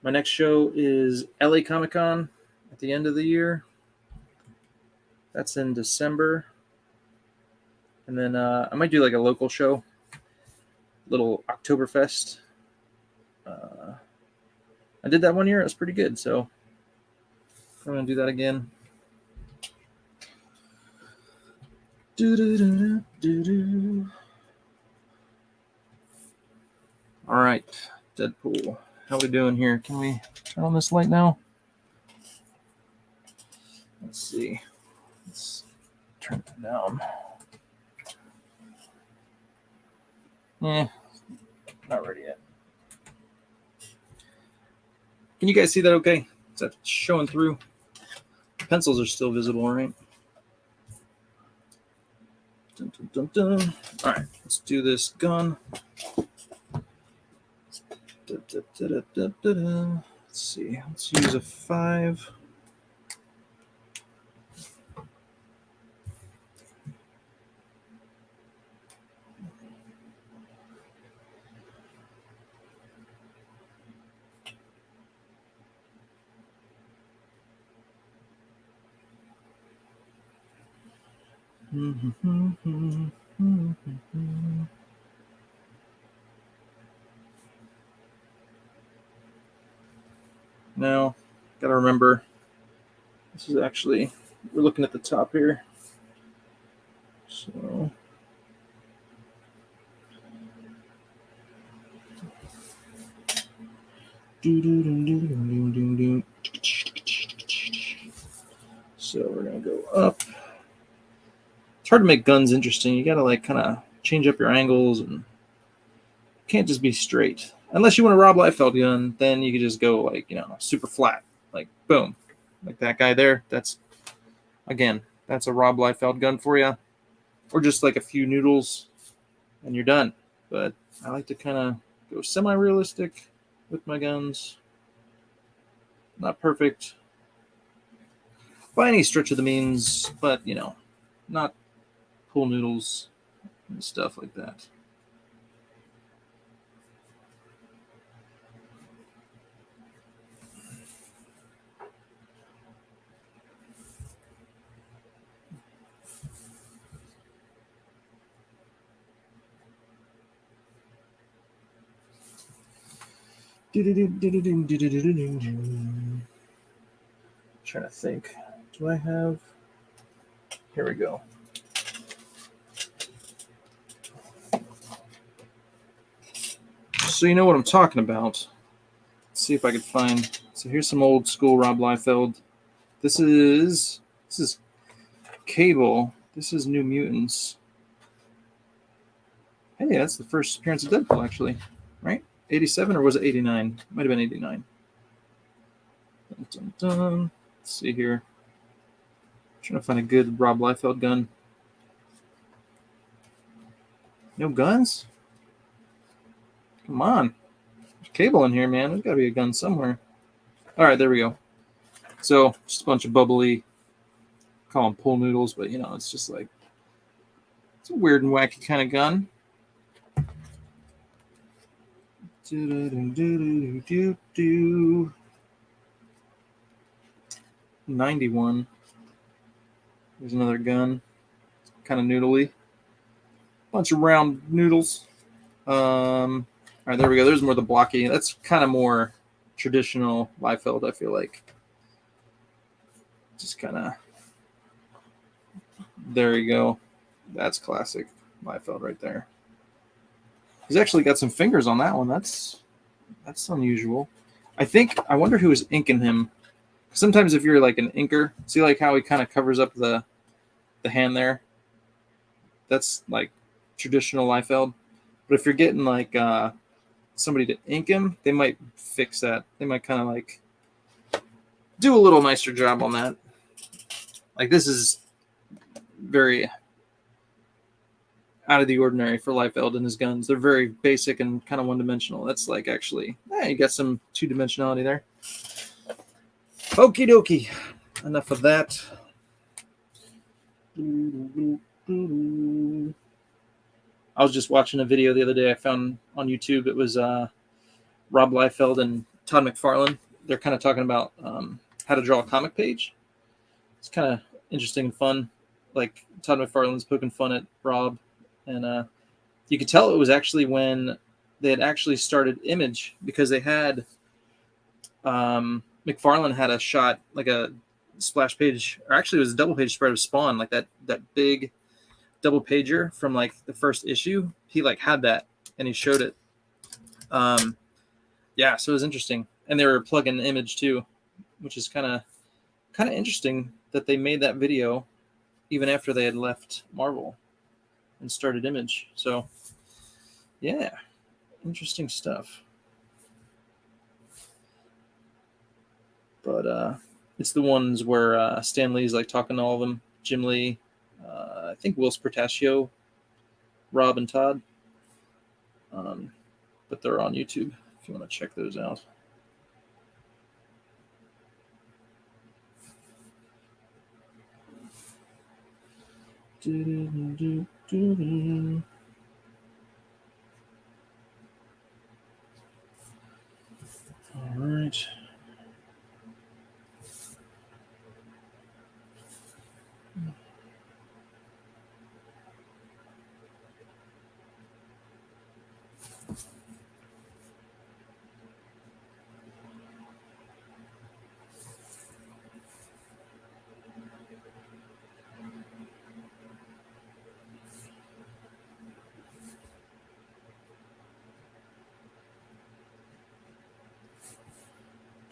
Speaker 3: my next show is LA Comic-Con at the end of the year. That's in December. And then I might do like a local show, little Oktoberfest. I did that one year. It was pretty good. So I'm going to do that again. All right, Deadpool. How we doing here? Can we turn on this light now? Let's see. Let's turn it down. Not ready yet. Can you guys see that okay? Is that showing through? Pencils are still visible, right? Dun, dun, dun, dun. All right, let's do this gun. Let's see. Let's use a 5. Now, gotta remember, this is actually, we're looking at the top here. So, so we're gonna go up. It's hard to make guns interesting. You gotta like kind of change up your angles, and can't just be straight. Unless you want a Rob Liefeld gun, then you could just go like, super flat, like boom, like that guy there. That's a Rob Liefeld gun for you, or just like a few noodles, and you're done. But I like to kind of go semi-realistic with my guns. Not perfect by any stretch of the means, but not pool noodles and stuff like that. Trying to think. Do I have? Here we go. So you know what I'm talking about. Let's see if I can find. So here's some old school Rob Liefeld. This is Cable. This is New Mutants. Hey, that's the first appearance of Deadpool, actually, right? 87 or was it 89? Might have been 89. Dun, dun, dun. Let's see here. Trying to find a good Rob Liefeld gun. No guns? Come on. There's Cable in here, man. There's got to be a gun somewhere. All right, there we go. So, just a bunch of bubbly, call them pool noodles, but, you know, it's just like, it's a weird and wacky kind of gun. 91. There's another gun. Kind of noodly. Bunch of round noodles. All right, there we go. There's more of the blocky. That's kind of more traditional Liefeld, I feel like. Just kind of. There you go. That's classic Liefeld right there. He's actually got some fingers on that one. That's unusual. I wonder who was inking him. Sometimes if you're like an inker, see like how he kind of covers up the hand there? That's like traditional Liefeld. But if you're getting like somebody to ink him, they might fix that. They might kind of like do a little nicer job on that. Like this is very out of the ordinary for Liefeld and his guns. They're very basic and kind of one-dimensional. That's like actually, you got some two-dimensionality there. Okie dokie. Enough of that. I was just watching a video the other day I found on YouTube. It was Rob Liefeld and Todd McFarlane. They're kind of talking about how to draw a comic page. It's kind of interesting and fun. Like Todd McFarlane's poking fun at Rob. And you could tell it was actually when they had actually started Image, because they had McFarlane had a shot, like a splash page, or actually it was a double page spread of Spawn, like that big double pager from like the first issue. He like had that and he showed it. Yeah, so it was interesting. And they were plugging Image too, which is kind of interesting that they made that video even after they had left Marvel and started Image. So yeah, interesting stuff. But it's the ones where Stan Lee's like talking to all of them. Jim Lee, I think Will Spertaccio, Rob and Todd. But they're on YouTube if you want to check those out. All right.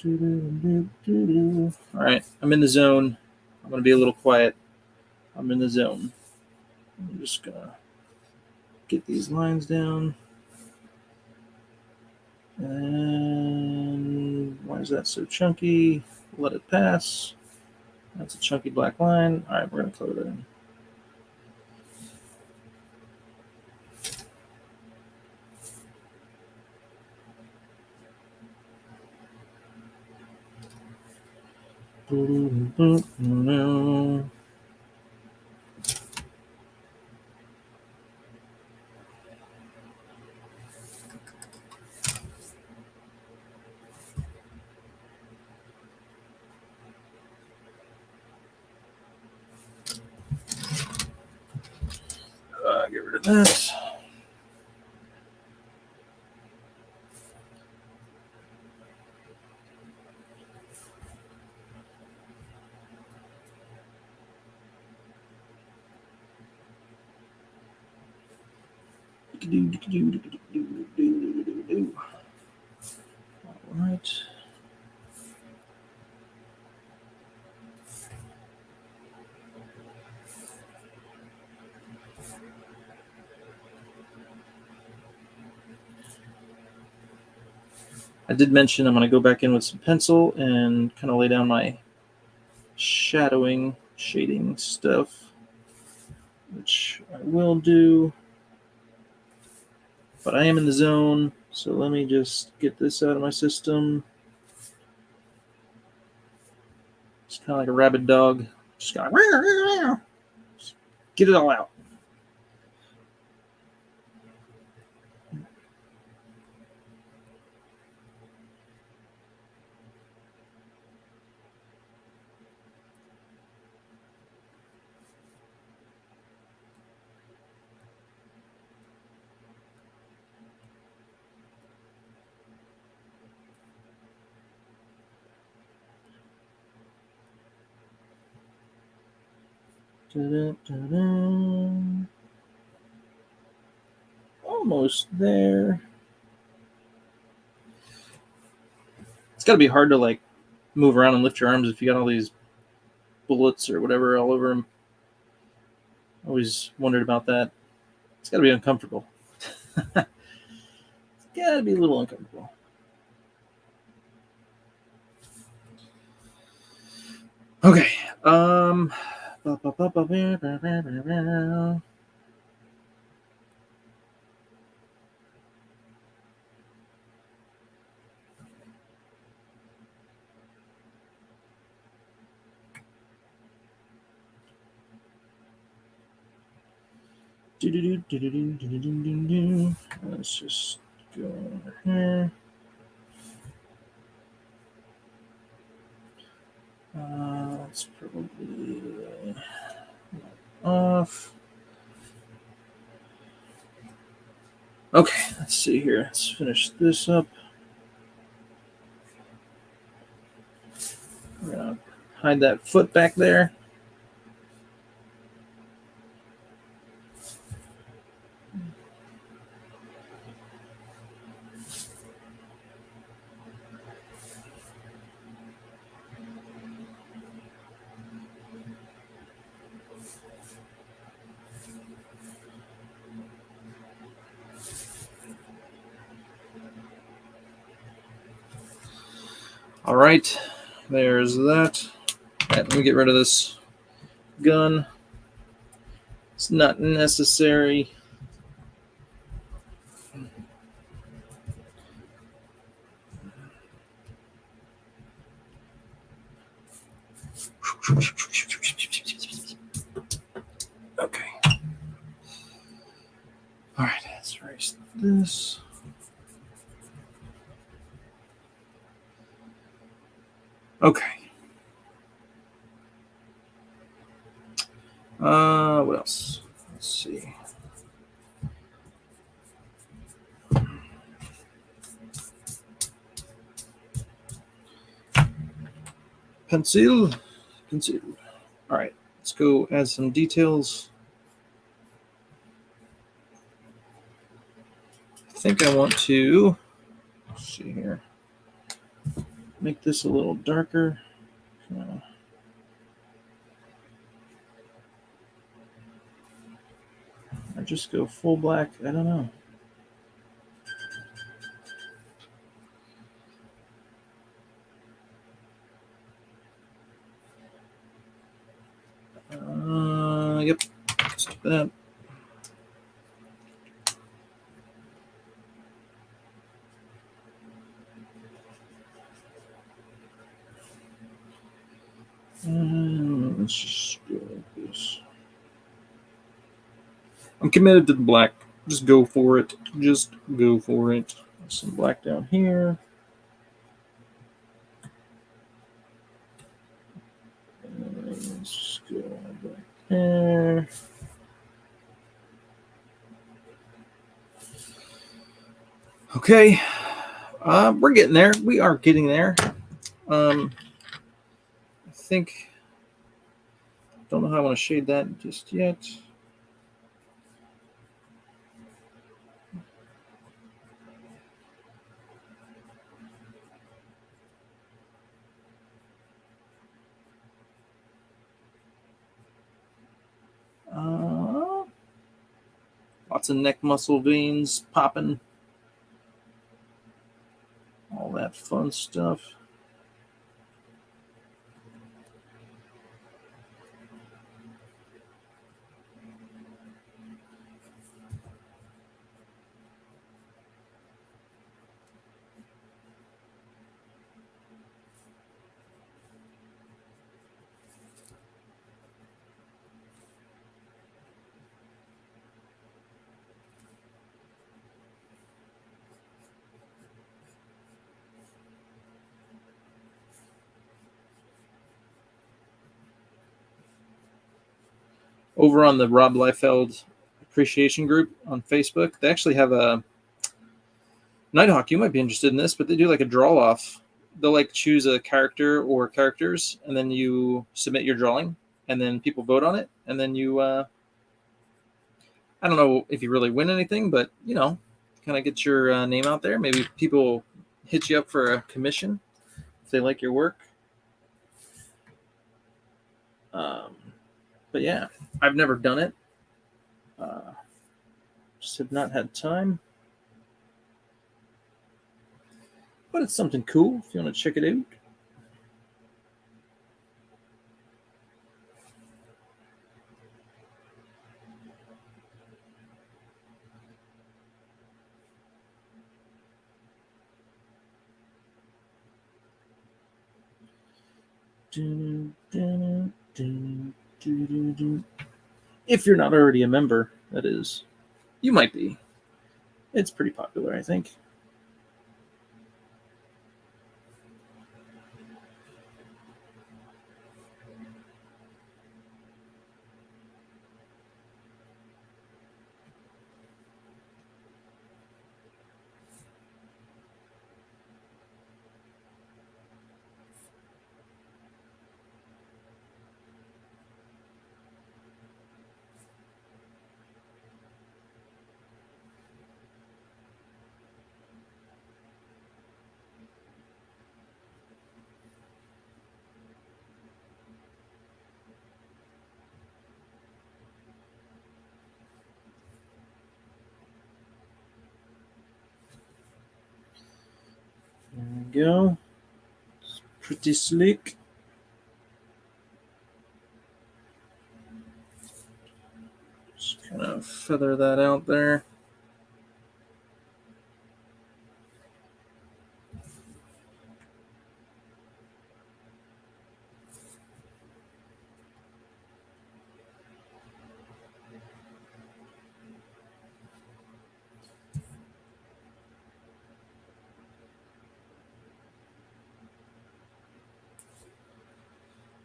Speaker 3: All right, I'm in the zone. I'm going to be a little quiet. I'm in the zone. I'm just going to get these lines down. And why is that so chunky? Let it pass. That's a chunky black line. All right, we're going to color that in. Get rid of that. All right. I did mention I'm going to go back in with some pencil and kind of lay down my shadowing, shading stuff, which I will do. But I am in the zone, so let me just get this out of my system. It's kind of like a rabid dog. Just kind of get it all out. Da-da-da-da. Almost there. It's got to be hard to like move around and lift your arms if you got all these bullets or whatever all over them. Always wondered about that. It's got to be uncomfortable. It's got to be a little uncomfortable. Okay. Let's just go over here. Let's probably off. Okay, let's see here. Let's finish this up. We're gonna hide that foot back there. All right, there's that. All right, let me get rid of this gun. It's not necessary. Okay. All right, let's erase this. Okay. What else? Let's see. Pencil. All right, let's go add some details. I think I want to, let's see here, make this a little darker. Or just go full black. I don't know. Yep. Let's do that. Let's just go like this. I'm committed to the black. Just go for it. Just go for it. Some black down here. Let's just go back there. Okay. We're getting there. We are getting there. I think, don't know how I want to shade that just yet. Lots of neck muscle veins popping. All that fun stuff. Over on the Rob Liefeld appreciation group on Facebook, they actually have a Nighthawk. You might be interested in this, but they do like a draw off. They'll like choose a character or characters, and then you submit your drawing, and then people vote on it, and then you I don't know if you really win anything, but you know, kind of get your name out there. Maybe people hit you up for a commission if they like your work. But yeah, I've never done it. Just have not had time. But it's something cool if you want to check it out. If you're not already a member, that is. You might be. It's pretty popular, I think. There we go. It's pretty slick. Just kind of feather that out there.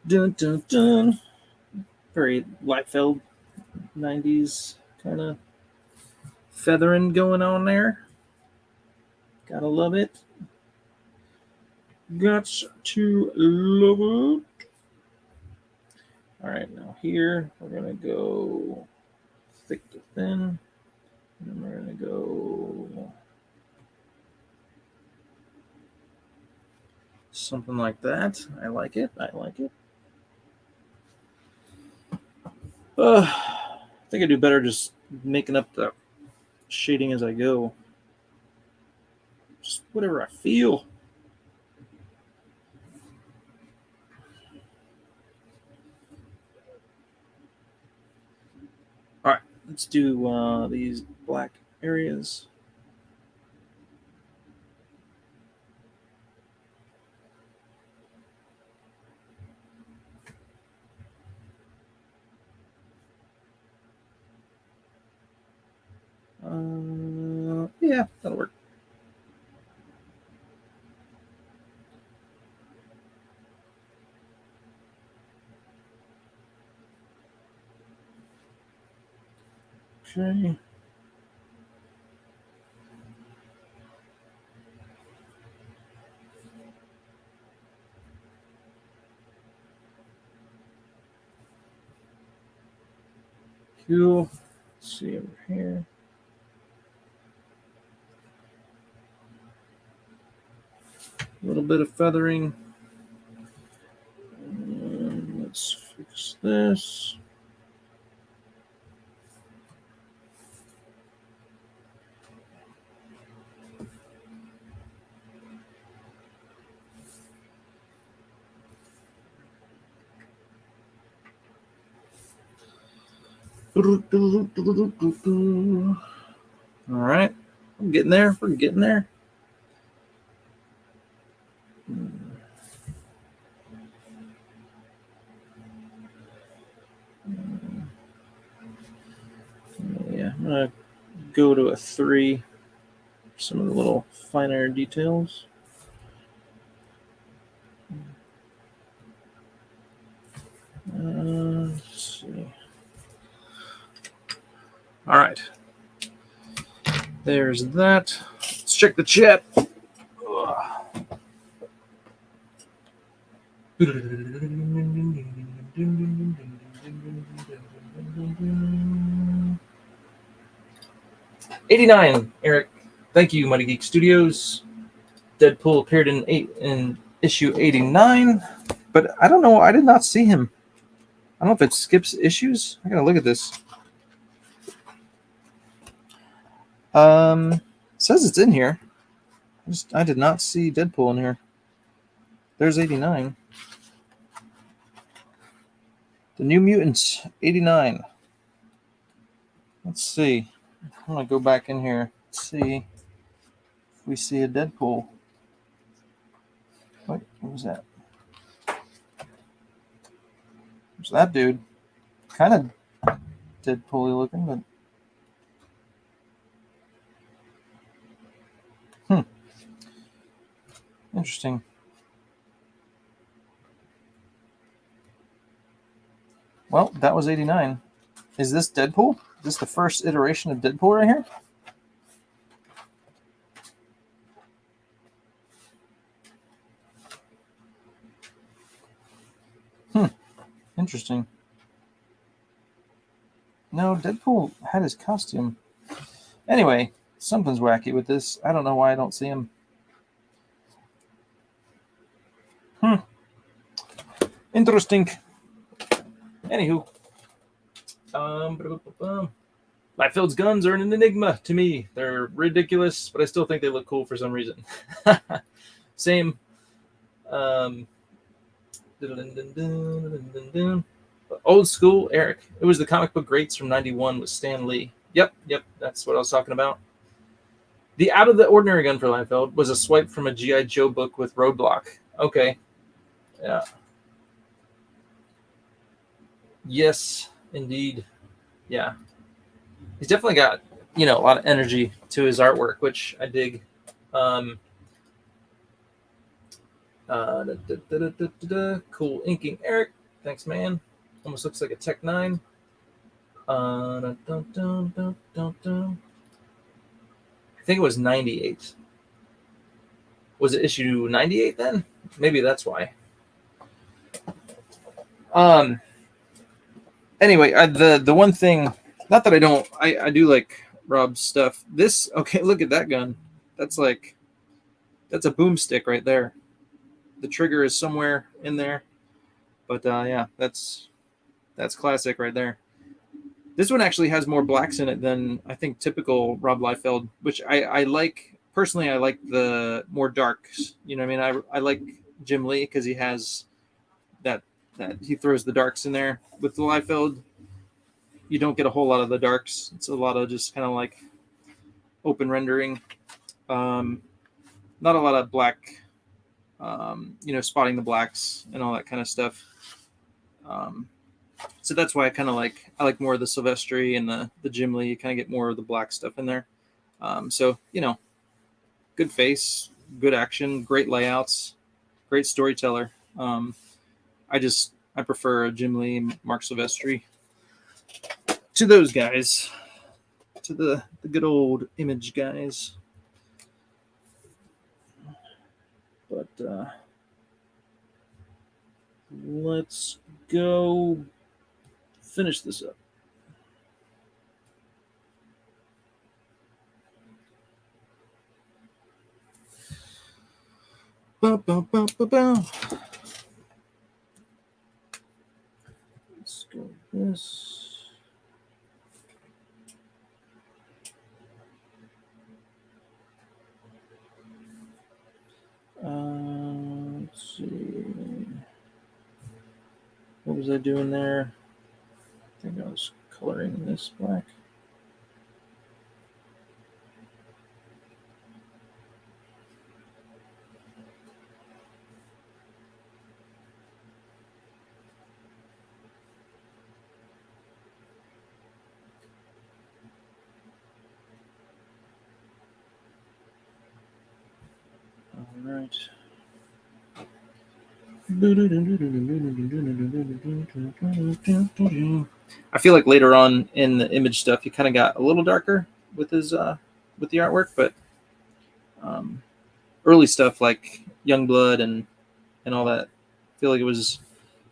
Speaker 3: Dun, dun, dun. Very Liefeld 90s kind of feathering going on there. Gotta love it. Got to love it. All right, now here we're going to go thick to thin. And then we're going to go something like that. I like it. I like it. I think I do better just making up the shading as I go. Just whatever I feel. All right, let's do these black areas. Yeah, that'll work. Okay. Cool. Let's see over here. A little bit of feathering. And let's fix this. All right, I'm getting there. We're getting there. Yeah, I'm gonna go to a 3. Some of the little finer details. Let's see. All right. There's that. Let's check the chat. '89, Eric. Thank you, Mighty Geek Studios. Deadpool appeared in issue 89, but I don't know. I did not see him. I don't know if it skips issues. I gotta look at this. It says it's in here. I did not see Deadpool in here. There's 89. The New Mutants, 89. Let's see. I'm gonna go back in here. See if we see a Deadpool. What was that? There's that dude. Kind of Deadpool-y looking, but interesting. Well, that was 89. Is this Deadpool? Is this the first iteration of Deadpool right here? Interesting. No, Deadpool had his costume. Anyway, something's wacky with this. I don't know why I don't see him. Interesting. Anywho. Liefeld's guns are an enigma to me. They're ridiculous, but I still think they look cool for some reason. Same. Old school, Eric. It was the comic book greats from '91 with Stan Lee. Yep, that's what I was talking about. The out of the ordinary gun for Liefeld was a swipe from a G.I. Joe book with Roadblock. Okay. Yeah. Yes, indeed. Yeah. He's definitely got, a lot of energy to his artwork, which I dig. Cool inking, Eric. Thanks, man. Almost looks like a Tech 9. I think it was 98. Was it issue 98 then? Maybe that's why. Anyway, the one thing, not that I don't, I do like Rob's stuff. This, okay, look at that gun. That's a boomstick right there. The trigger is somewhere in there, but yeah, that's classic right there. This one actually has more blacks in it than I think typical Rob Liefeld, which I like personally. I like the more darks. You know what I mean? I like Jim Lee because he has that he throws the darks in there. With the Liefeld, you don't get a whole lot of the darks. It's a lot of just kind of like open rendering. Not a lot of black. Spotting the blacks and all that kind of stuff. So that's why I like more of the Silvestri and the Jim Lee. You kind of get more of the black stuff in there. So good face, good action, great layouts, great storyteller. I prefer Jim Lee and Mark Silvestri to those guys, to the good old Image guys. But let's go finish this up. Let's go with this. Let's see. What was I doing there? I think I was coloring this black. All right. I feel like later on in the image stuff, he kind of got a little darker with his with the artwork, but early stuff like Youngblood and all that, I feel like it was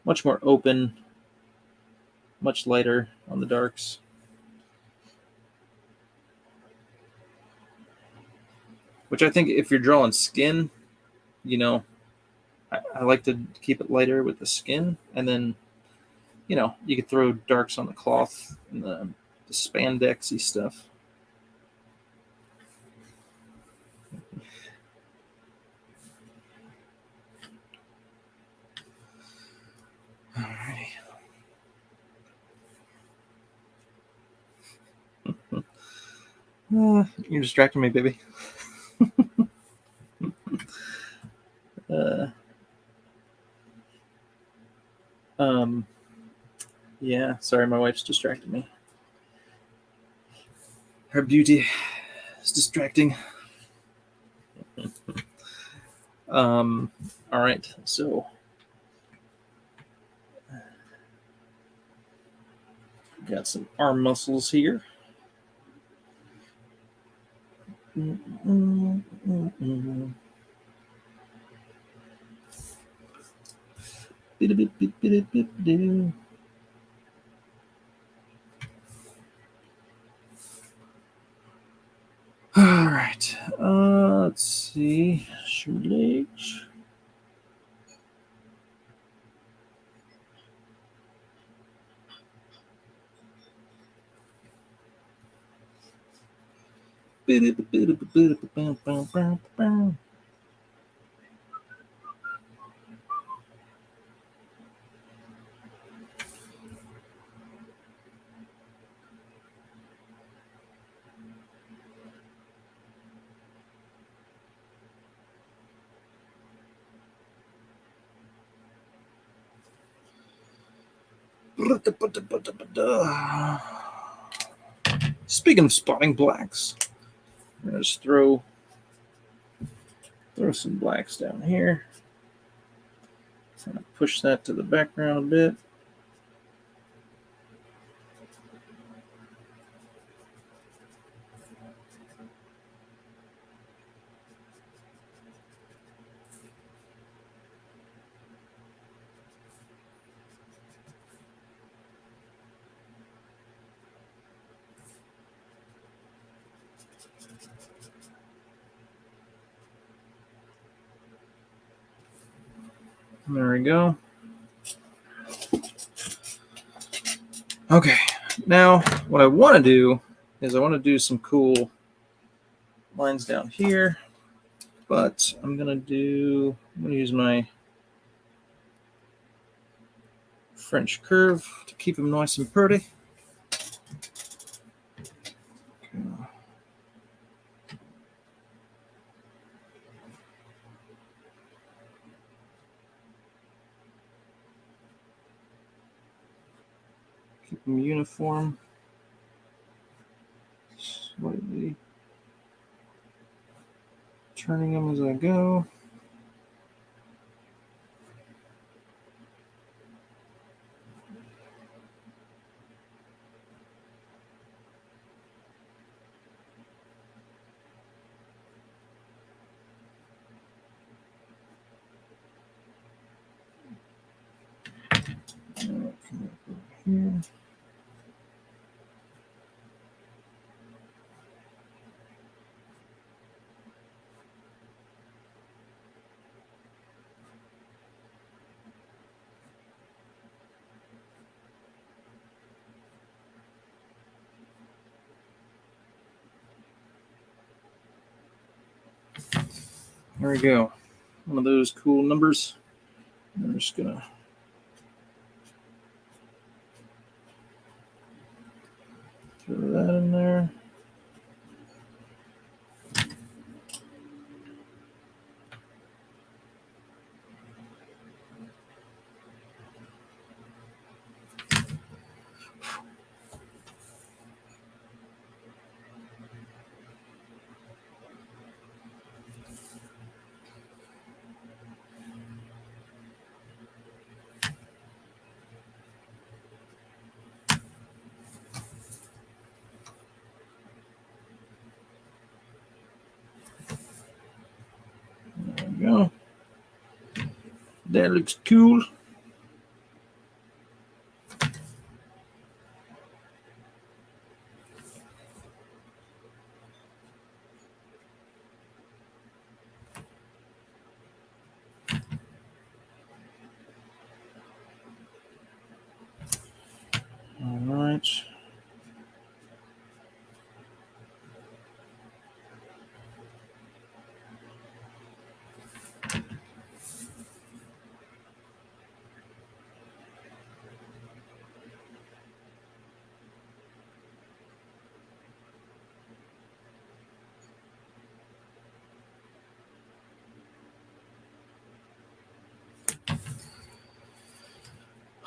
Speaker 3: much more open, much lighter on the darks. Which I think if you're drawing skin, you know, I like to keep it lighter with the skin, and then, you know, you could throw darks on the cloth and the spandexy stuff. Alrighty. You're distracting me, baby. Yeah, sorry, my wife's distracted me. Her beauty is distracting. All right, so got some arm muscles here. All right, let's see, shoelace. Speaking of spotting blacks, I'm gonna just throw some blacks down here. I'm gonna push that to the background a bit. There we go. Okay, now what I want to do is I want to do some cool lines down here, but I'm gonna use my French curve to keep them nice and pretty. Keep them uniform. Slightly turning them as I go. Here. There we go. One of those cool numbers. I'm just gonna that in there. There we go. That looks cool. All right.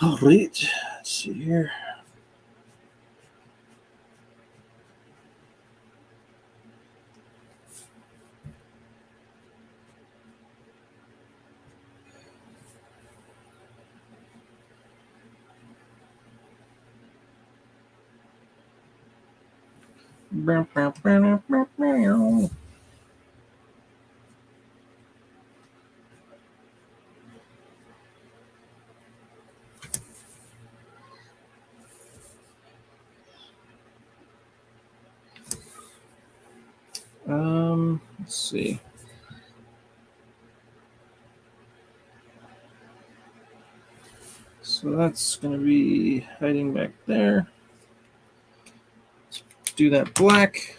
Speaker 3: All right. Let's see here. Let's see. So that's going to be hiding back there. Let's do that black.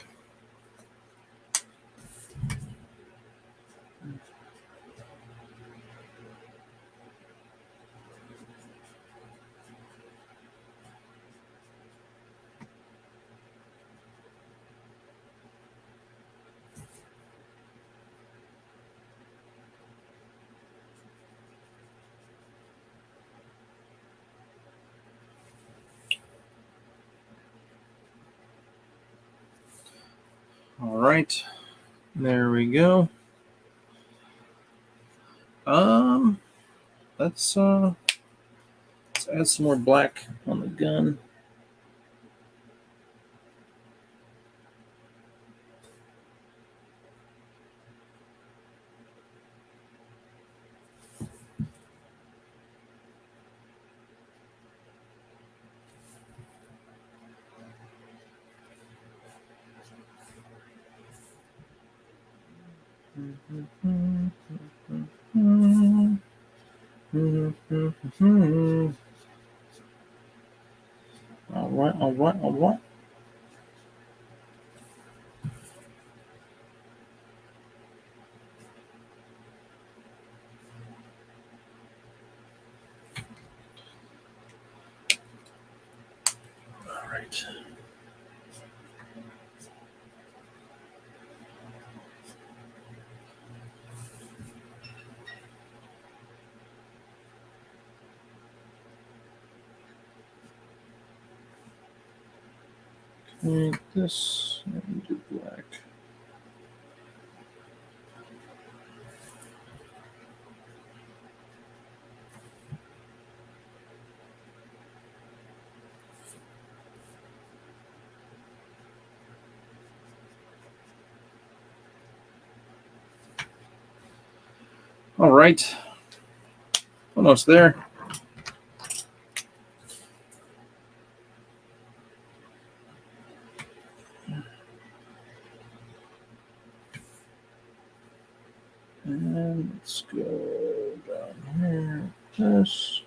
Speaker 3: All right, there we go. Let's add some more black on the gun. All right, all right, all right. All right. Make this and do black. All right, almost there. And let's go down here. This.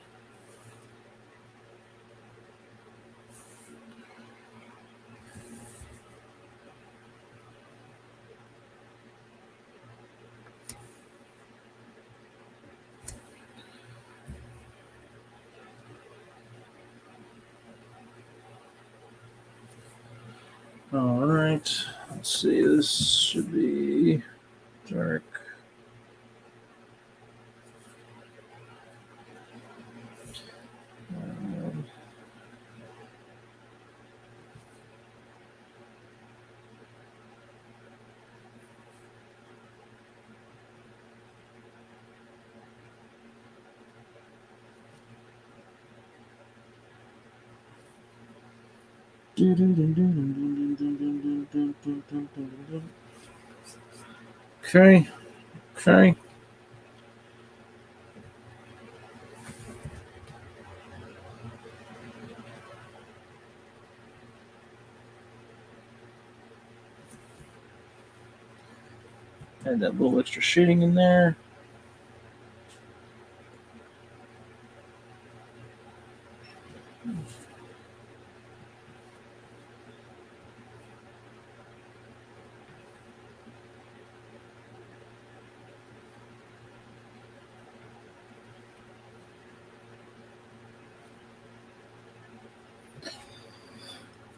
Speaker 3: All right. Let's see. This should be dark. Okay. Okay. Add that little extra shading in there.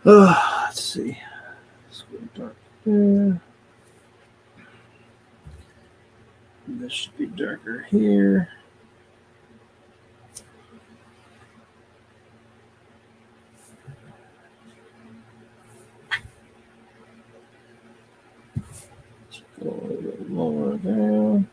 Speaker 3: Let's see. Let's go dark there. This should be darker here. Let's go a little bit lower there.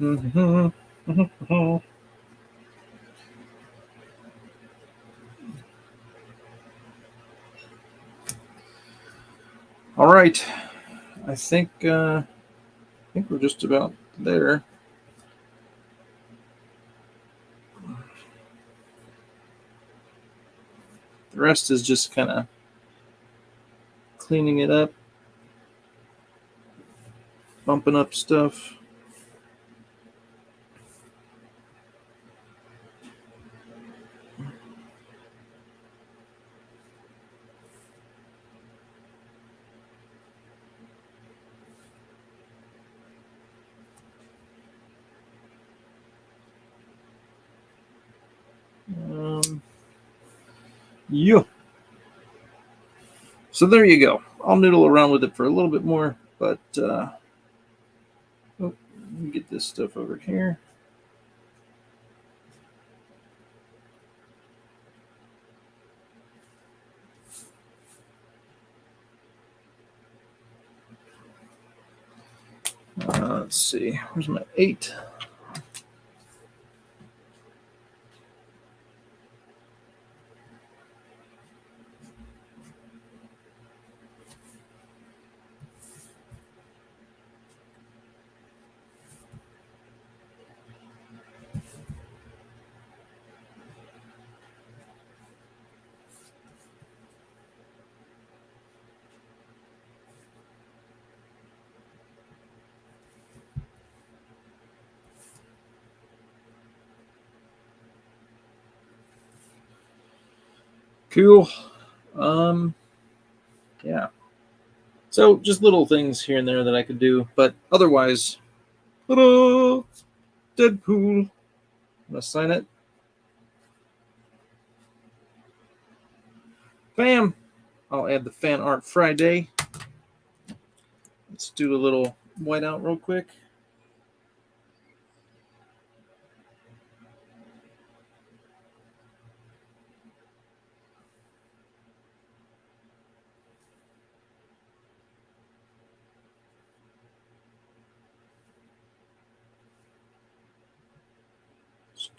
Speaker 3: All right. I think we're just about there. The rest is just kind of cleaning it up, bumping up stuff. Yeah. So there you go. I'll noodle around with it for a little bit more, but let me get this stuff over here. Let's see. Where's my 8? Cool. Yeah. So just little things here and there that I could do, but otherwise, ta-da! Deadpool. I'm gonna sign it. Bam. I'll add the fan art Friday. Let's do a little whiteout real quick.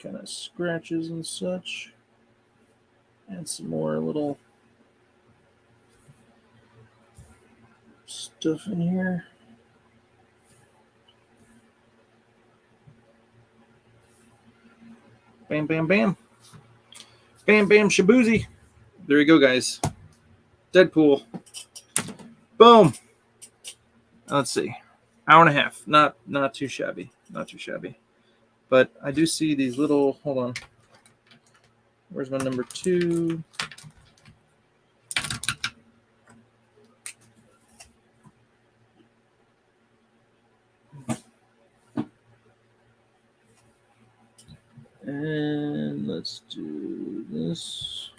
Speaker 3: kind of scratches and such. Add some more little stuff in here. Bam, bam, bam. Bam, bam, shaboozy. There you go, guys. Deadpool. Boom. Let's see. Hour and a half. Not too shabby. Not too shabby. But I do see these little, hold on. Where's my number 2? And let's do this.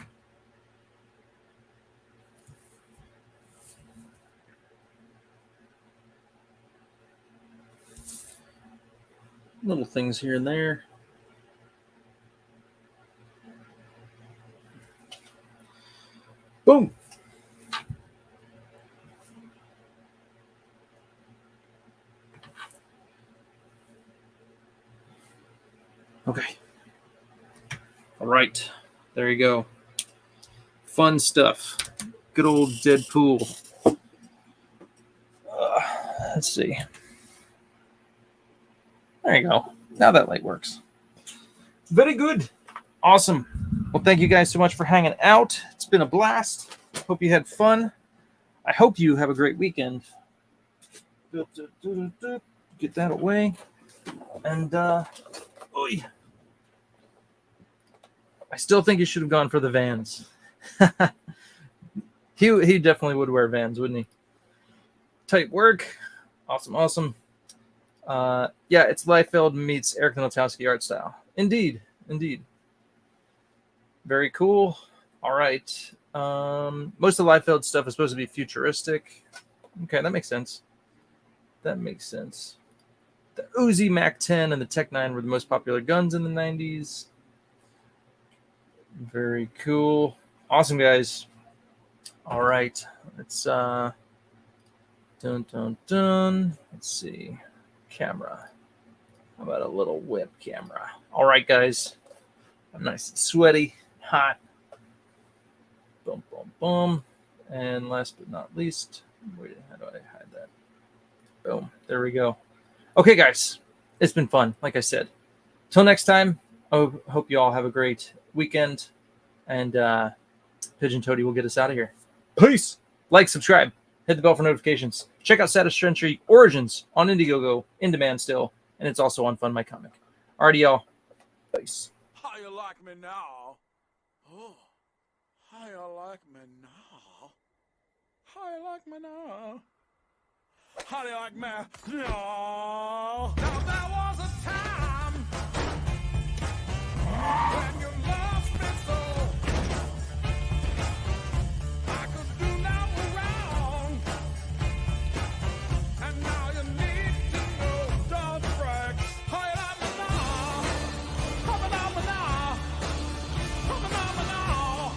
Speaker 3: Little things here and there. Boom. Okay. All right. There you go. Fun stuff. Good old Deadpool. Let's see. There you go. Now that light works. Very good. Awesome. Well, thank you guys so much for hanging out. It's been a blast. Hope you had fun. I hope you have a great weekend. Get that away. And, oy. I still think you should have gone for the Vans. He definitely would wear Vans, wouldn't he? Tight work. Awesome, awesome. Yeah, it's Liefeld meets Eric Notowski art style. Indeed, indeed. Very cool. All right. Most of Liefeld stuff is supposed to be futuristic. Okay, that makes sense. That makes sense. The Uzi Mac-10 and the Tech-9 were the most popular guns in the 90s. Very cool. Awesome, guys. All right. Let's dun. Let's see. Camera. How about a little whip camera? All right, guys. I'm nice and sweaty, hot. Boom, boom, boom. And last but not least, how do I hide that? Boom. There we go. Okay, guys. It's been fun, like I said. Till next time, I hope you all have a great weekend. And Pigeon Toady will get us out of here. Peace. Like, subscribe. Hit the bell for notifications. Check out Satis Century Origins on Indiegogo, in demand still. And it's also on Fund My Comic. Alrighty, y'all. Peace.
Speaker 2: How you like me now? Oh, how you like me now? How you like me now? How do you like me now? Now there was a time when you loved me so. I could do no wrong. And now you need to know, don't break. How you like me now? How you like me now? How you like me now?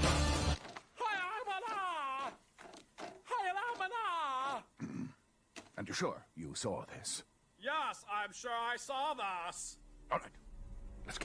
Speaker 2: How you like me now? How you like me now? And you're sure you saw this? Yes, I'm sure I saw this. All right.